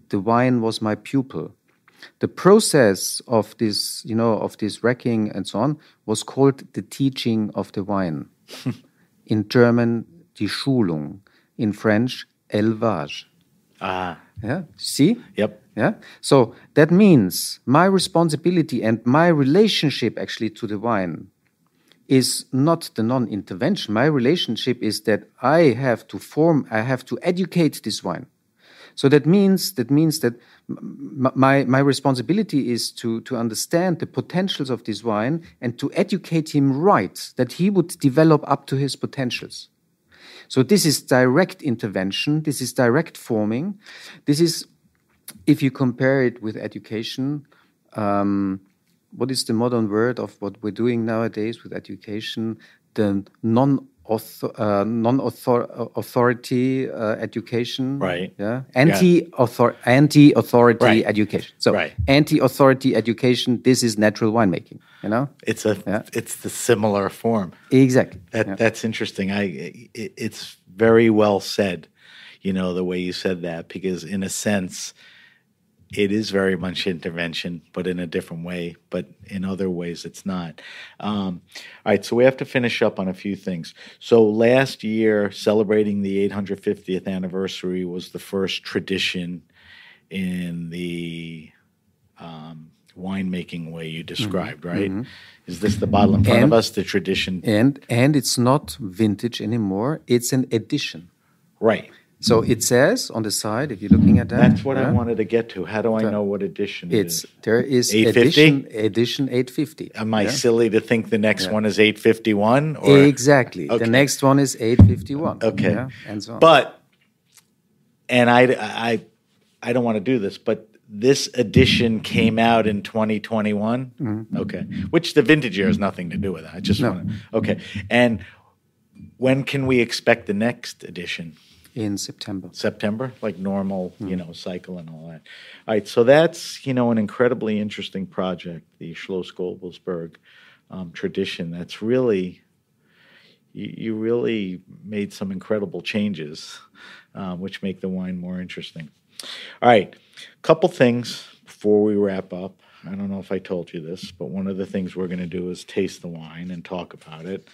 The wine was my pupil. The process of this, of this racking and so on, was called the teaching of the wine. In German, die Schulung. In French, élevage. Yeah. See? Yep. Yeah. So that means my responsibility and my relationship actually to the wine is not the non-intervention. My relationship is that I have to educate this wine. So that means that my responsibility is to understand the potentials of this wine and to educate him right, that he would develop up to his potentials. So this is direct intervention. This is direct forming. This is, if you compare it with education, what is the modern word of what we're doing nowadays with education? The non-authority education, right? Yeah, anti-authority education. So, anti-authority education. This is natural winemaking. It's the similar form. Exactly. That's interesting. It's very well said. The way you said that, because in a sense, it is very much intervention, but in a different way. But in other ways, it's not. All right, so we have to finish up on a few things. So last year, celebrating the 850th anniversary was the first tradition in the winemaking way you described, right? Mm-hmm. Is this the bottle in front of us, the tradition? And it's not vintage anymore. It's an edition. Right. So it says on the side, if you're looking at that. That's what I wanted to get to. How do I know what edition it is? There is 850? edition 850. Am I silly to think the next one is 851? Exactly. Okay. The next one is 851. Okay. Yeah? And so on. But, and I don't want to do this, but this edition came out in 2021? Mm-hmm. Okay. Which the vintage year has nothing to do with it. I just want to. Okay. And when can we expect the next edition? In September. September, like normal, cycle and all that. All right, so that's, an incredibly interesting project, the Schloss Gobelsburg tradition. That's really, you really made some incredible changes, which make the wine more interesting. All right, a couple things before we wrap up. I don't know if I told you this, but one of the things we're going to do is taste the wine and talk about it.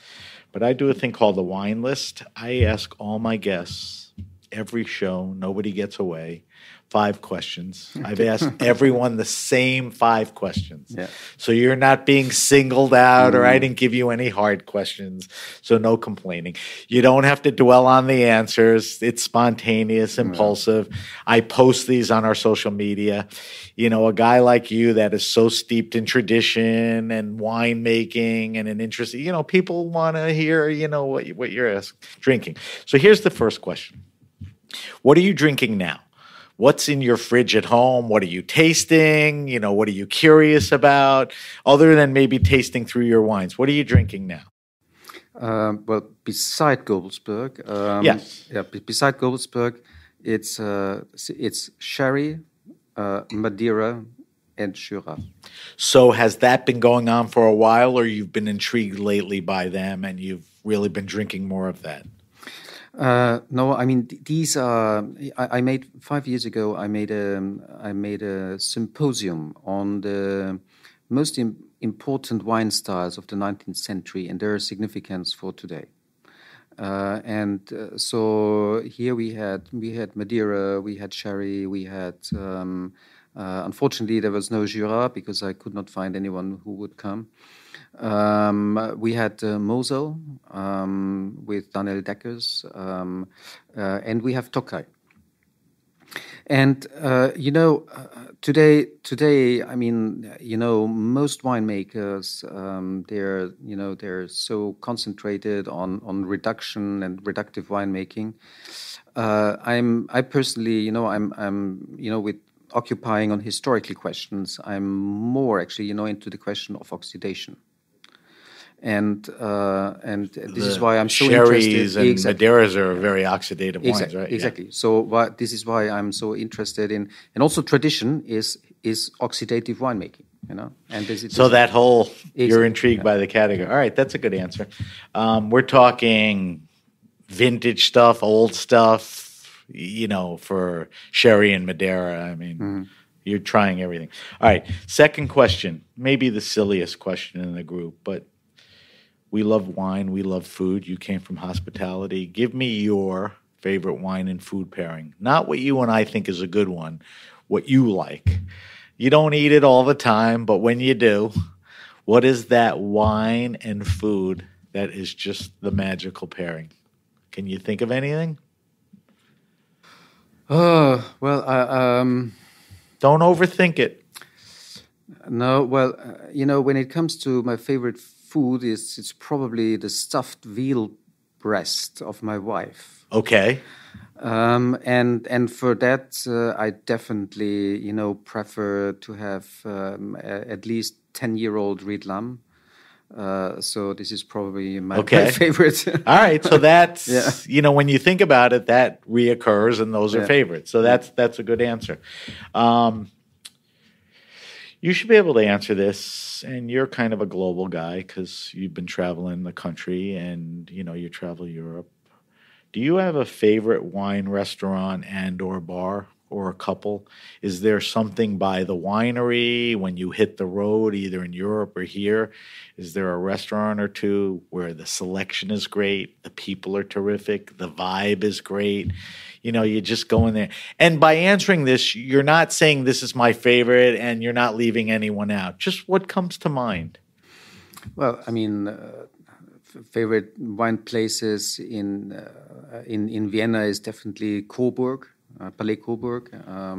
But I do a thing called the wine list. I ask all my guests every show, nobody gets away, 5 questions. I've asked everyone the same 5 questions. Yeah. So you're not being singled out, or I didn't give you any hard questions, so no complaining. You don't have to dwell on the answers. It's spontaneous, impulsive. I post these on our social media. A guy like you that is so steeped in tradition and winemaking and an interest, people want to hear, what you're drinking. So here's the first question. What are you drinking now? What's in your fridge at home? What are you tasting? What are you curious about? Other than maybe tasting through your wines, what are you drinking now? Well, beside Gobelsburg, beside Gobelsburg, it's sherry, Madeira, and Syrah. So has that been going on for a while, or you've been intrigued lately by them and you've really been drinking more of that? No, I mean these are. I made 5 years ago. I made a symposium on the most important wine styles of the 19th century and their significance for today. So here we had Madeira, we had sherry, we had. Unfortunately, there was no Jura because I could not find anyone who would come. We had Mosel with Daniel Deckers, and we have Tokai. And today, I mean, most winemakers, they're so concentrated on reduction and reductive winemaking. I personally, I'm with occupying on historical questions. I'm more actually, into the question of oxidation. and this is why I'm so sherries interested. and Madeiras are very oxidative wines, right? Exactly. Yeah. So this is why I'm so interested in, and also tradition is oxidative winemaking. And that whole you're intrigued by the category. All right, that's a good answer. We're talking vintage stuff, old stuff, for sherry and Madeira. I mean, you're trying everything. All right, second question, maybe the silliest question in the group, but we love wine, we love food. You came from hospitality. Give me your favorite wine and food pairing. Not what you and I think is a good one, what you like. You don't eat it all the time, but when you do, what is that wine and food that is just the magical pairing? Can you think of anything? Well, don't overthink it. No, well, when it comes to my favorite food, it's probably the stuffed veal breast of my wife. Okay. And for that, I definitely, prefer to have at least 10-year-old Ried lamb. So this is probably my favorite. All right, so that's when you think about it, that reoccurs, and those are favorites. So that's a good answer. You should be able to answer this, and you're kind of a global guy because you've been traveling the country, and you travel Europe. Do you have a favorite wine restaurant and or bar, or a couple? Is there something by the winery when you hit the road, either in Europe or here? Is there a restaurant or two where the selection is great, the people are terrific, the vibe is great? You just go in there. And by answering this, you're not saying this is my favorite and you're not leaving anyone out. Just what comes to mind? Well, I mean, favorite wine places in Vienna is definitely Coburg. Palais Coburg.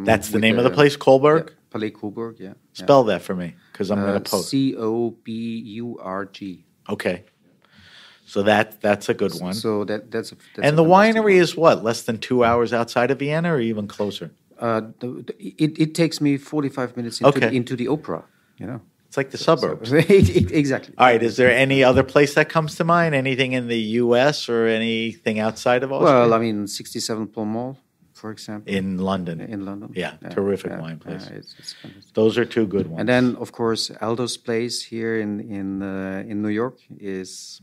That's the name of the place, Coburg? Yeah, Palais Coburg, yeah. Spell that for me, because I'm going to post. Coburg. Okay. So that's a good one. So that's and the winery is what, less than 2 hours outside of Vienna or even closer? It takes me 45 minutes into the opera, It's like the suburbs. Exactly. All right. Is there any other place that comes to mind? Anything in the U.S. or anything outside of Austria? Well, I mean, 67 Pall Mall, for example. In London. Yeah. Terrific wine place. It's fantastic. Those are two good ones. And then, of course, Aldo's place here in New York is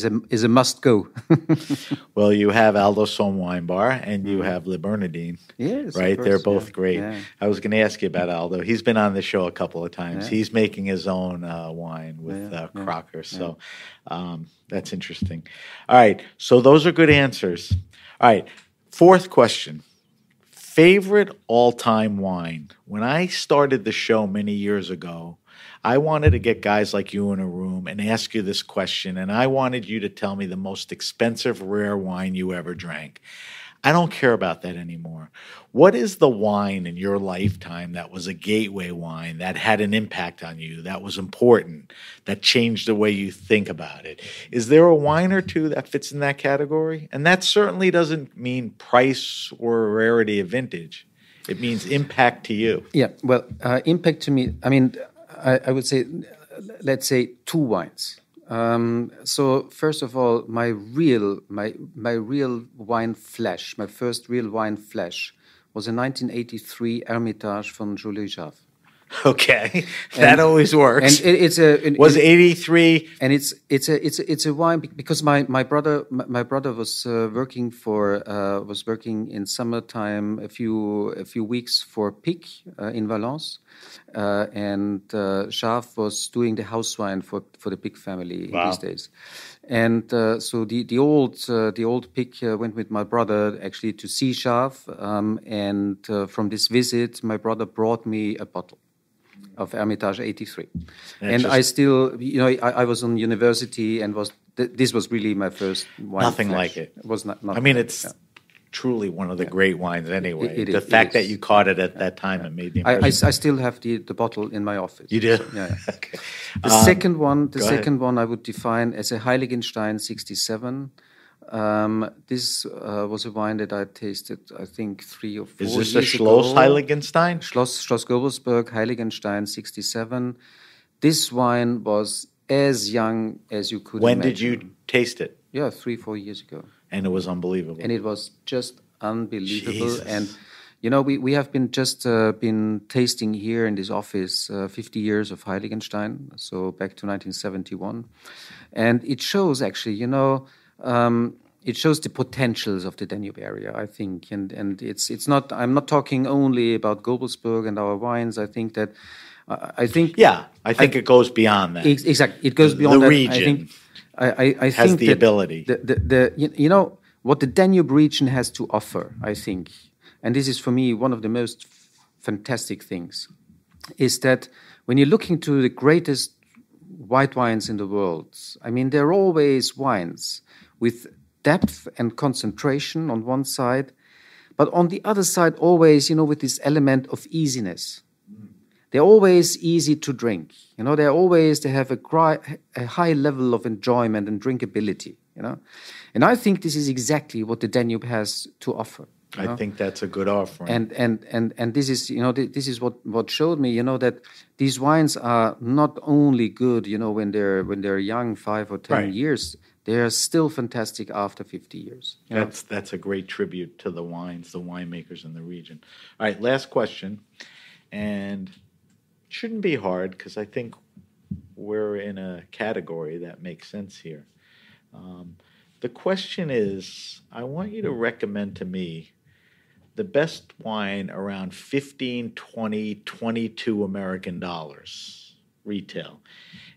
a must go. Well, you have Aldo Sohm Wine Bar and you have Le Bernardin. Yes, right. Course, they're both great. Yeah. I was going to ask you about Aldo. He's been on the show a couple of times. Yeah. He's making his own wine with Crocker. So that's interesting. All right. So those are good answers. All right. Fourth question. Favorite all-time wine. When I started the show many years ago, I wanted to get guys like you in a room and ask you this question, and I wanted you to tell me the most expensive rare wine you ever drank. I don't care about that anymore. What is the wine in your lifetime that was a gateway wine, that had an impact on you, that was important, that changed the way you think about it? Is there a wine or two that fits in that category? And that certainly doesn't mean price or rarity of vintage. It means impact to you. Yeah, well, impact to me, I mean, I would say, let's say two wines. So first of all, my real wine flash, my first real wine flash, was a 1983 Hermitage from Julie Jaff. Okay, that always works. And it's a was 83, and it's a wine because my brother was working in summertime a few weeks for Pic in Valence, and Jaff was doing the house wine for the Pic family in these days. And so the old Pic went with my brother actually to see Jaff, and from this visit, my brother brought me a bottle of Hermitage 83. And I still, I was on university and this was really my first wine. Nothing flash. Like it. It was not. I mean, it's truly one of the great wines anyway. The fact that you caught it at that time, it made the impression. I still have the bottle in my office. You do? So, yeah. Okay. The second one I would define as a Heiligenstein 67. This was a wine that I tasted, I think, 3 or 4 years ago. Is this a Schloss Heiligenstein? Schloss Gobelsburg, Heiligenstein 67. This wine was as young as you could When imagine. did you taste it? Yeah, 3-4 years ago. And it was unbelievable. And it was just unbelievable. Jesus. And, we have been just been tasting here in this office 50 years of Heiligenstein, so back to 1971. And it shows actually, it shows the potentials of the Danube area, I think. And it's not, I'm not talking only about Gobelsburg and our wines. I think that, I think it goes beyond that. Exactly. It goes beyond the that. region. I has think the that ability. What the Danube region has to offer, I think, and this is for me one of the most fantastic things, is that when you're looking to the greatest white wines in the world, I mean, they're always wines with depth and concentration on one side, but on the other side, always, with this element of easiness. They're always easy to drink. They have a high level of enjoyment and drinkability. And I think this is exactly what the Danube has to offer. I think that's a good offering. And this is this is what showed me that these wines are not only good when they're young, 5 or 10 years. They are still fantastic after 50 years. That's a great tribute to the wines, the winemakers in the region. All right, last question, and it shouldn't be hard because I think we're in a category that makes sense here. The question is, I want you to recommend to me the best wine around 15, 20, 22 American dollars retail.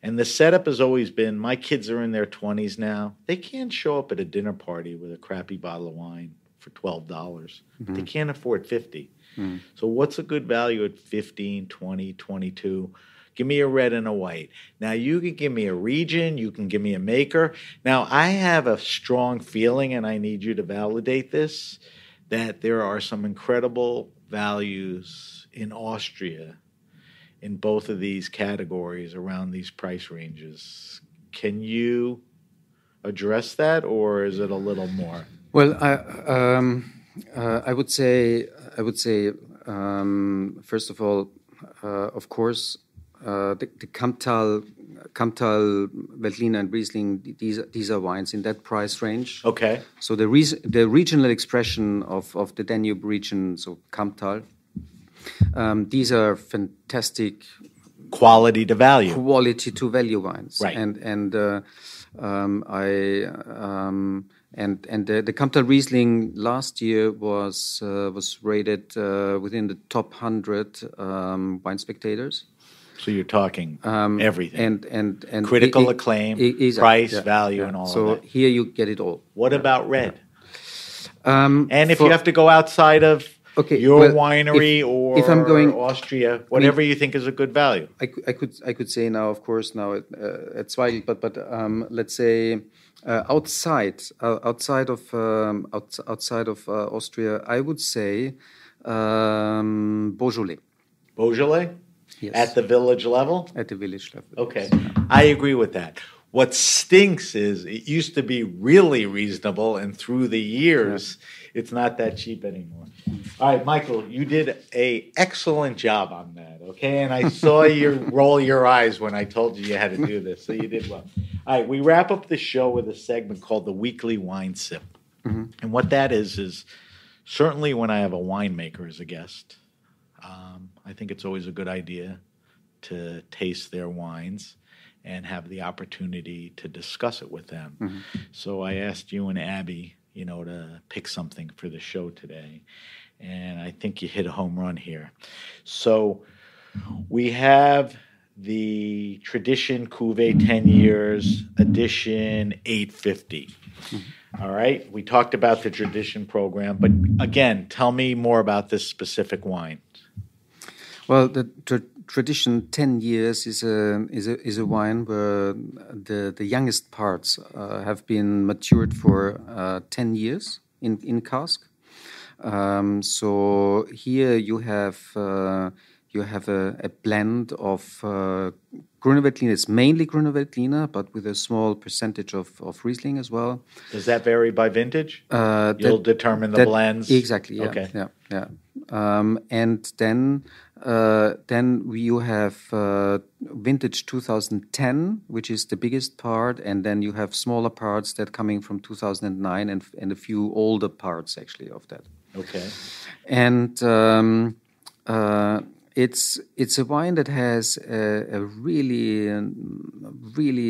And the setup has always been, my kids are in their 20s now. They can't show up at a dinner party with a crappy bottle of wine for $12. Mm-hmm. They can't afford 50. Mm. So what's a good value at 15, 20, 22? Give me a red and a white. Now, you can give me a region. You can give me a maker. Now, I have a strong feeling, and I need you to validate this, that there are some incredible values in Austria in both of these categories around these price ranges. Can you address that, or is it a little more? Well, I would say, first of all, of course, the Kamptal, Veltliner, and Riesling, these are wines in that price range. Okay. So the regional expression of the Danube region, so Kamptal, these are fantastic quality to value wines, right? And the Kamptal Riesling last year was rated within the top 100 wine spectators. So you're talking everything and critical acclaim, price, value, and all of that. So here you get it all. What about red? And if you have to go outside of your winery or if I'm going, Austria, whatever you think is a good value. I could say now, of course, now at Zweigelt, but let's say outside of Austria, I would say Beaujolais. Beaujolais? Yes. At the village level? At the village level. Okay. Yes. I agree with that. What stinks is it used to be really reasonable, and through the years, it's not that cheap anymore. All right, Michael, you did an excellent job on that, okay? And I saw you roll your eyes when I told you had to do this, so you did well. All right, we wrap up the show with a segment called the Weekly Wine Sip. Mm-hmm. And what that is certainly when I have a winemaker as a guest, I think it's always a good idea to taste their wines and have the opportunity to discuss it with them. Mm-hmm. So I asked you and Abby, to pick something for the show today. And I think you hit a home run here. So we have the Tradition Cuvée 10 Years Edition 850. Mm-hmm. All right. We talked about the Tradition program, but again, tell me more about this specific wine. Well, the Tradition 10 years is a wine where the youngest parts have been matured for 10 years in cask. So here you have a blend of Grüner Veltliner. It's mainly Grüner Veltliner, but with a small percentage of Riesling as well. Does that vary by vintage? You'll determine the blends? Exactly, yeah. Okay. Yeah. and then you have vintage 2010, which is the biggest part, and then you have smaller parts that coming from 2009 and a few older parts actually of that. Okay. And it's a wine that has a really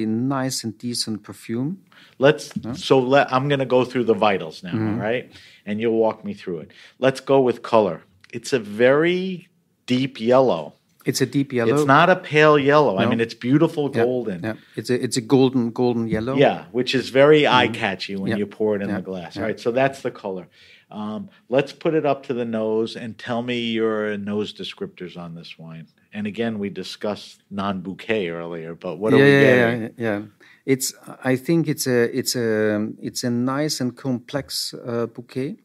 nice and decent perfume. I'm going to go through the vitals now, all right? And you'll walk me through it. Let's go with color. It's a very deep yellow. It's a deep yellow. It's not a pale yellow. No. I mean, it's beautiful golden. Yeah. It's a golden yellow. Yeah, which is very eye-catchy when you pour it in the glass. Yeah. All right, so that's the color. Let's put it up to the nose and tell me your nose descriptors on this wine. And again, we discussed non-bouquet earlier, but what are we getting? Yeah. I think it's a nice and complex bouquet.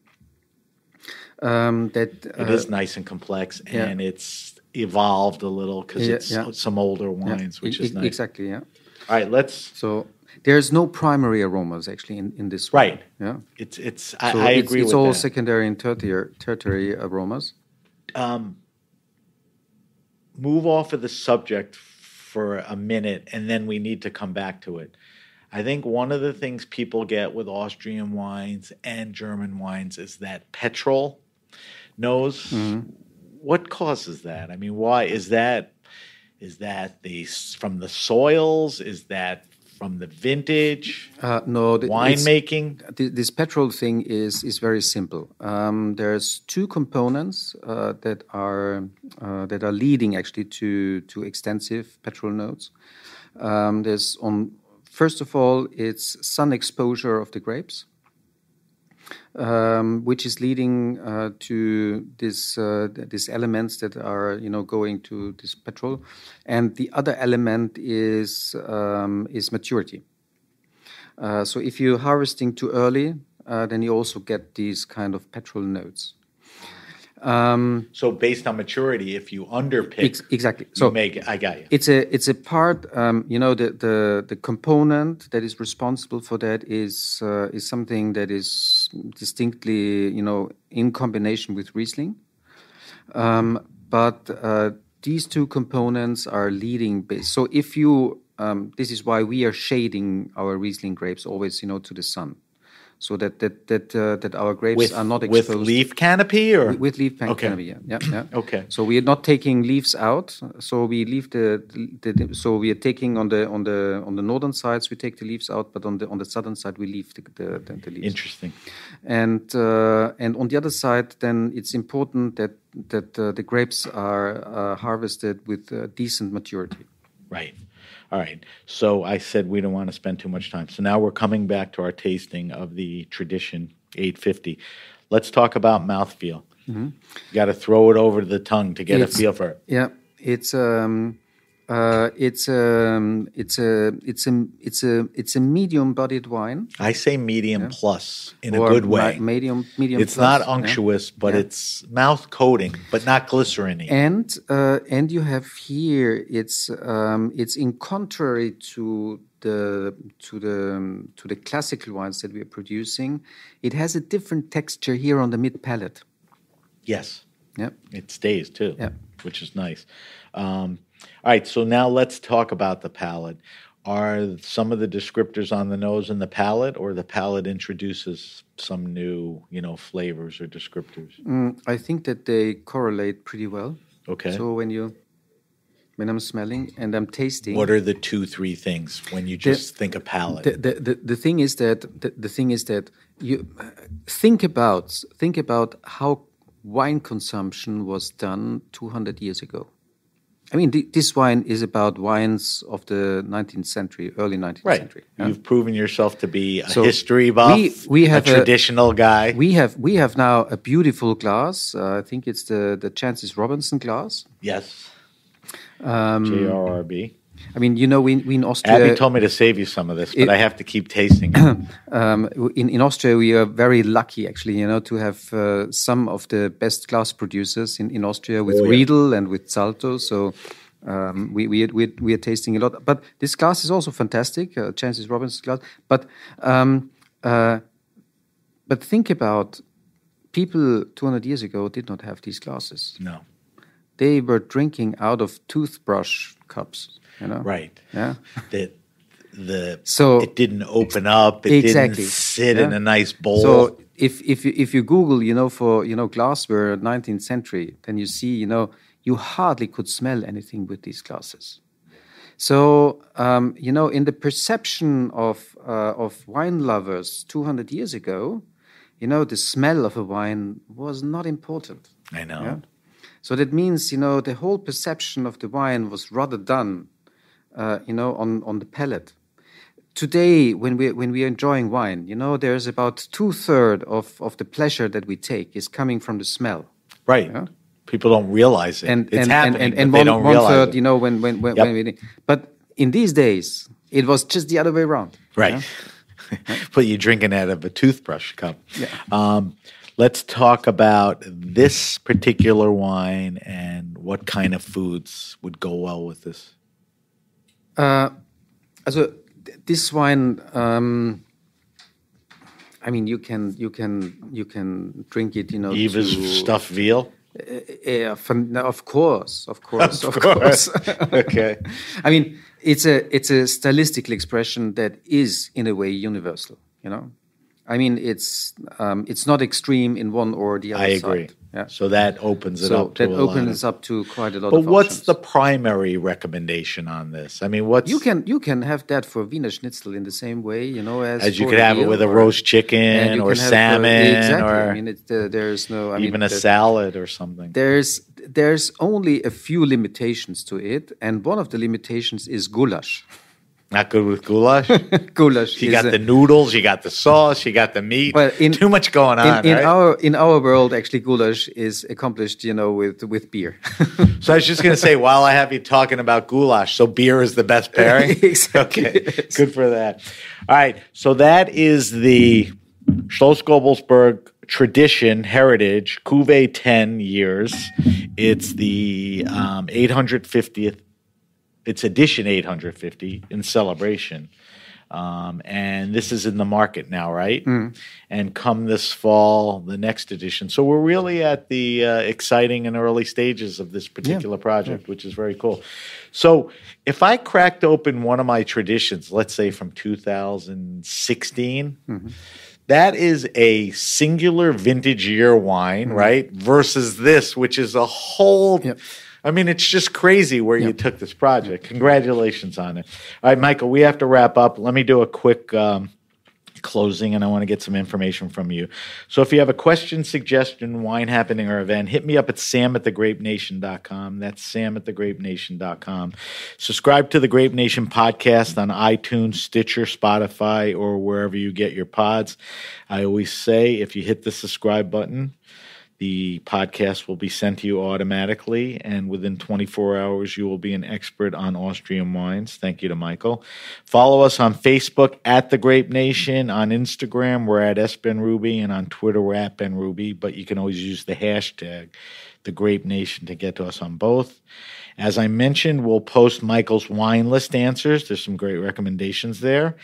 It is nice and complex, and it's evolved a little because it's some older wines, which is nice. Exactly. Yeah. All right, So there's no primary aromas actually in this wine. Right. Yeah. I agree with that. It's all secondary and tertiary aromas. Move off of the subject for a minute, and then we need to come back to it. I think one of the things people get with Austrian wines and German wines is that petrol nose. Mm-hmm. What causes that? I mean, why is that? Is that from the soils? Is that from the vintage? No, winemaking. This petrol thing is very simple. There's two components that are leading actually to extensive petrol notes. First of all, it's sun exposure of the grapes, which is leading to these elements that are going to this petrol, and the other element is maturity. So if you're harvesting too early, then you also get these kind of petrol notes. So based on maturity, if you underpick, exactly. So I got you. It's a part. The component that is responsible for that is something that is distinctly in combination with Riesling. But these two components are leading base. So if you this is why we are shading our Riesling grapes always to the sun. So that our grapes are not exposed. With leaf canopy or with leaf canopy, yeah. Okay. So we are not taking leaves out. So we leave so we are taking on the northern sides we take the leaves out, but on the southern side we leave the leaves. Interesting. And on the other side, then it's important that the grapes are harvested with decent maturity. Right. All right. So I said we don't want to spend too much time. So now we're coming back to our tasting of the Tradition 850. Let's talk about mouthfeel. Mm-hmm. You got to throw it over the tongue to get a feel for it. Yeah, it's a medium-bodied wine. I say medium plus in a good way. Medium. It's plus, not unctuous, but it's mouth coating, but not glycerin-y. And you have here it's in contrary to the classical wines that we are producing. It has a different texture here on the mid palate. Yes. Yep. It stays too. Yep. Which is nice. All right, so now let's talk about the palate. Are some of the descriptors on the nose and the palate, or the palate introduces some new, flavors or descriptors? I think that they correlate pretty well. Okay. So when I'm smelling and I'm tasting, what are the 2-3 things when you just think of palate? The thing is that you think about how wine consumption was done 200 years ago. I mean, this wine is about wines of the 19th century, early 19th century. Yeah? You've proven yourself to be a history buff, we have a traditional guy. We have now a beautiful glass. I think it's the Chances Robinson glass. Yes. JRRB. I mean, we in Austria... Abby told me to save you some of this, but I have to keep tasting it. In Austria, we are very lucky, actually, to have some of the best glass producers in Austria with Riedel and with Zalto. So we are tasting a lot. But this glass is also fantastic, Chances Robinson glass. But think about people 200 years ago did not have these glasses. No. They were drinking out of toothbrush cups, you know? Right. Yeah. So it didn't open up. It didn't sit in a nice bowl. So if you Google, for glassware 19th century, then you see, you hardly could smell anything with these glasses. So in the perception of wine lovers 200 years ago, the smell of a wine was not important. I know. Yeah? So that means the whole perception of the wine was rather done, on the palate. Today, when we are enjoying wine, there's about 2/3 of the pleasure that we take is coming from the smell. Right. Yeah? People don't realize it. It's happening, and they don't realize it. when but in these days, it was just the other way around. Right. Yeah? But you're drinking out of a toothbrush cup. Yeah. Let's talk about this particular wine and what kind of foods would go well with this. Also, this wine, you can drink it, Eva's stuffed veal? Of course. Okay. It's a stylistic expression that is in a way universal. It's not extreme in one or the other side. I agree. Yeah. So that opens it up. That opens up to quite a lot. But of what's options. the primary recommendation on this? You can have that for Wiener Schnitzel in the same way, as you could have it with a roast chicken or salmon, exactly. There's no even a salad or something. There's only a few limitations to it, and one of the limitations is goulash. Not good with goulash? Goulash. You got the noodles, you got the sauce, you got the meat. Well, too much going on, right? In our world, actually, goulash is accomplished, with beer. So I was just going to say, while I have you talking about goulash, so beer is the best pairing? Exactly. Okay, good for that. All right, so that is the Schloss Gobelsburg tradition, heritage, Cuvée 10 years. It's the 850th. It's edition 850 in celebration. And this is in the market now, right? Mm. And come this fall, the next edition. So we're really at the exciting and early stages of this particular project, which is very cool. So if I cracked open one of my traditions, let's say from 2016, that is a singular vintage year wine, right? Versus this, which is a whole... Yep. It's just crazy where you took this project. Congratulations on it. All right, Michael, we have to wrap up. Let me do a quick closing, and I want to get some information from you. So if you have a question, suggestion, wine happening, or event, hit me up at sam@thegrapenation.com. That's sam@thegrapenation.com. Subscribe to the Grape Nation podcast on iTunes, Stitcher, Spotify, or wherever you get your pods. I always say if you hit the subscribe button, the podcast will be sent to you automatically, and within 24 hours, you will be an expert on Austrian wines. Thank you to Michael. Follow us on Facebook at The Grape Nation. On Instagram, we're at SBenRuby, and on Twitter, we're at BenRuby, but you can always use the hashtag The Grape Nation to get to us on both. As I mentioned, we'll post Michael's wine list answers. There's some great recommendations there.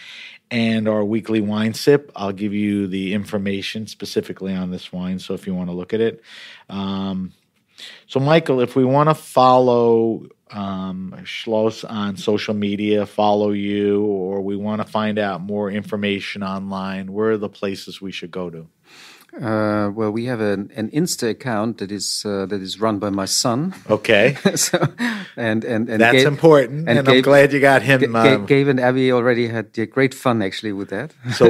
And our weekly wine sip, I'll give you the information specifically on this wine, so if you want to look at it. So, Michael, if we want to follow Schloss on social media, follow you, or we want to find out more information online, where are the places we should go to? Well, we have an Insta account that is run by my son. Okay, and that's important. And I'm glad you got him. Gabe and Abby already had great fun actually with that. So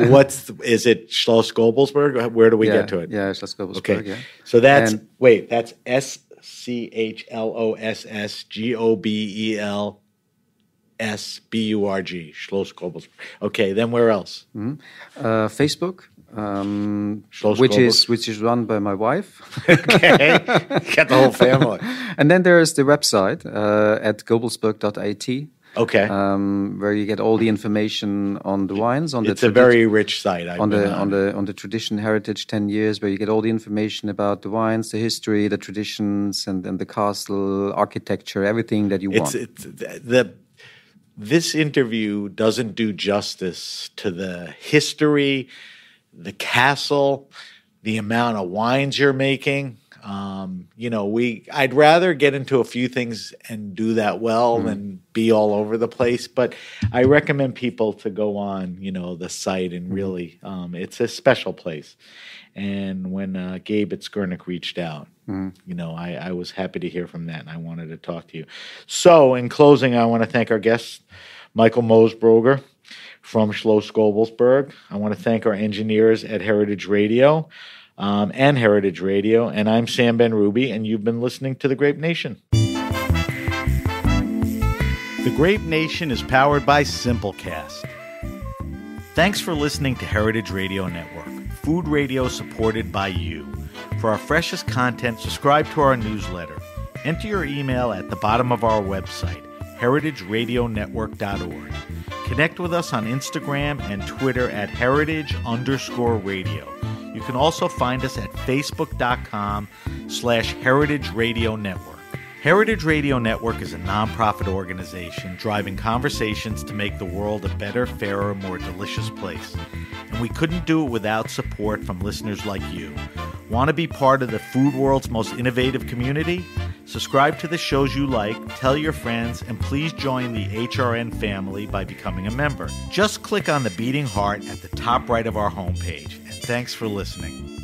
is it Schloss Gobelsburg? Where do we get to it? Yeah, Schloss Gobelsburg. Okay, yeah. So that's SCHLOSS Schloss Gobelsburg. Okay, then where else? Facebook. Which is run by my wife. Okay, got the whole family. And then there's the website at gobelsburg.at. Okay, where you get all the information on the wines. It's a very rich site. On the tradition heritage 10 years, where you get all the information about the wines, the history, the traditions, and the castle architecture, everything that you want. This interview doesn't do justice to the history, the castle, the amount of wines you're making. I'd rather get into a few things and do that well than be all over the place. But I recommend people to go on, the site and really, it's a special place. And when Gabe at Skurnik reached out, I was happy to hear from that, and I wanted to talk to you. So in closing, I want to thank our guest, Michael Moosbrugger from Schloss Gobelsburg. I want to thank our engineers at Heritage Radio. And Heritage Radio, and I'm Sam Ben-Ruby, and you've been listening to The Grape Nation. The Grape Nation is powered by Simplecast. Thanks for listening to Heritage Radio Network, food radio supported by you. For our freshest content, subscribe to our newsletter. Enter your email at the bottom of our website, heritageradionetwork.org. Connect with us on Instagram and Twitter at heritage_radio. You can also find us at facebook.com/Heritage Radio Network. Heritage Radio Network is a nonprofit organization driving conversations to make the world a better, fairer, more delicious place. And we couldn't do it without support from listeners like you. Want to be part of the food world's most innovative community? Subscribe to the shows you like, tell your friends, and please join the HRN family by becoming a member. Just click on the beating heart at the top right of our homepage. And thanks for listening.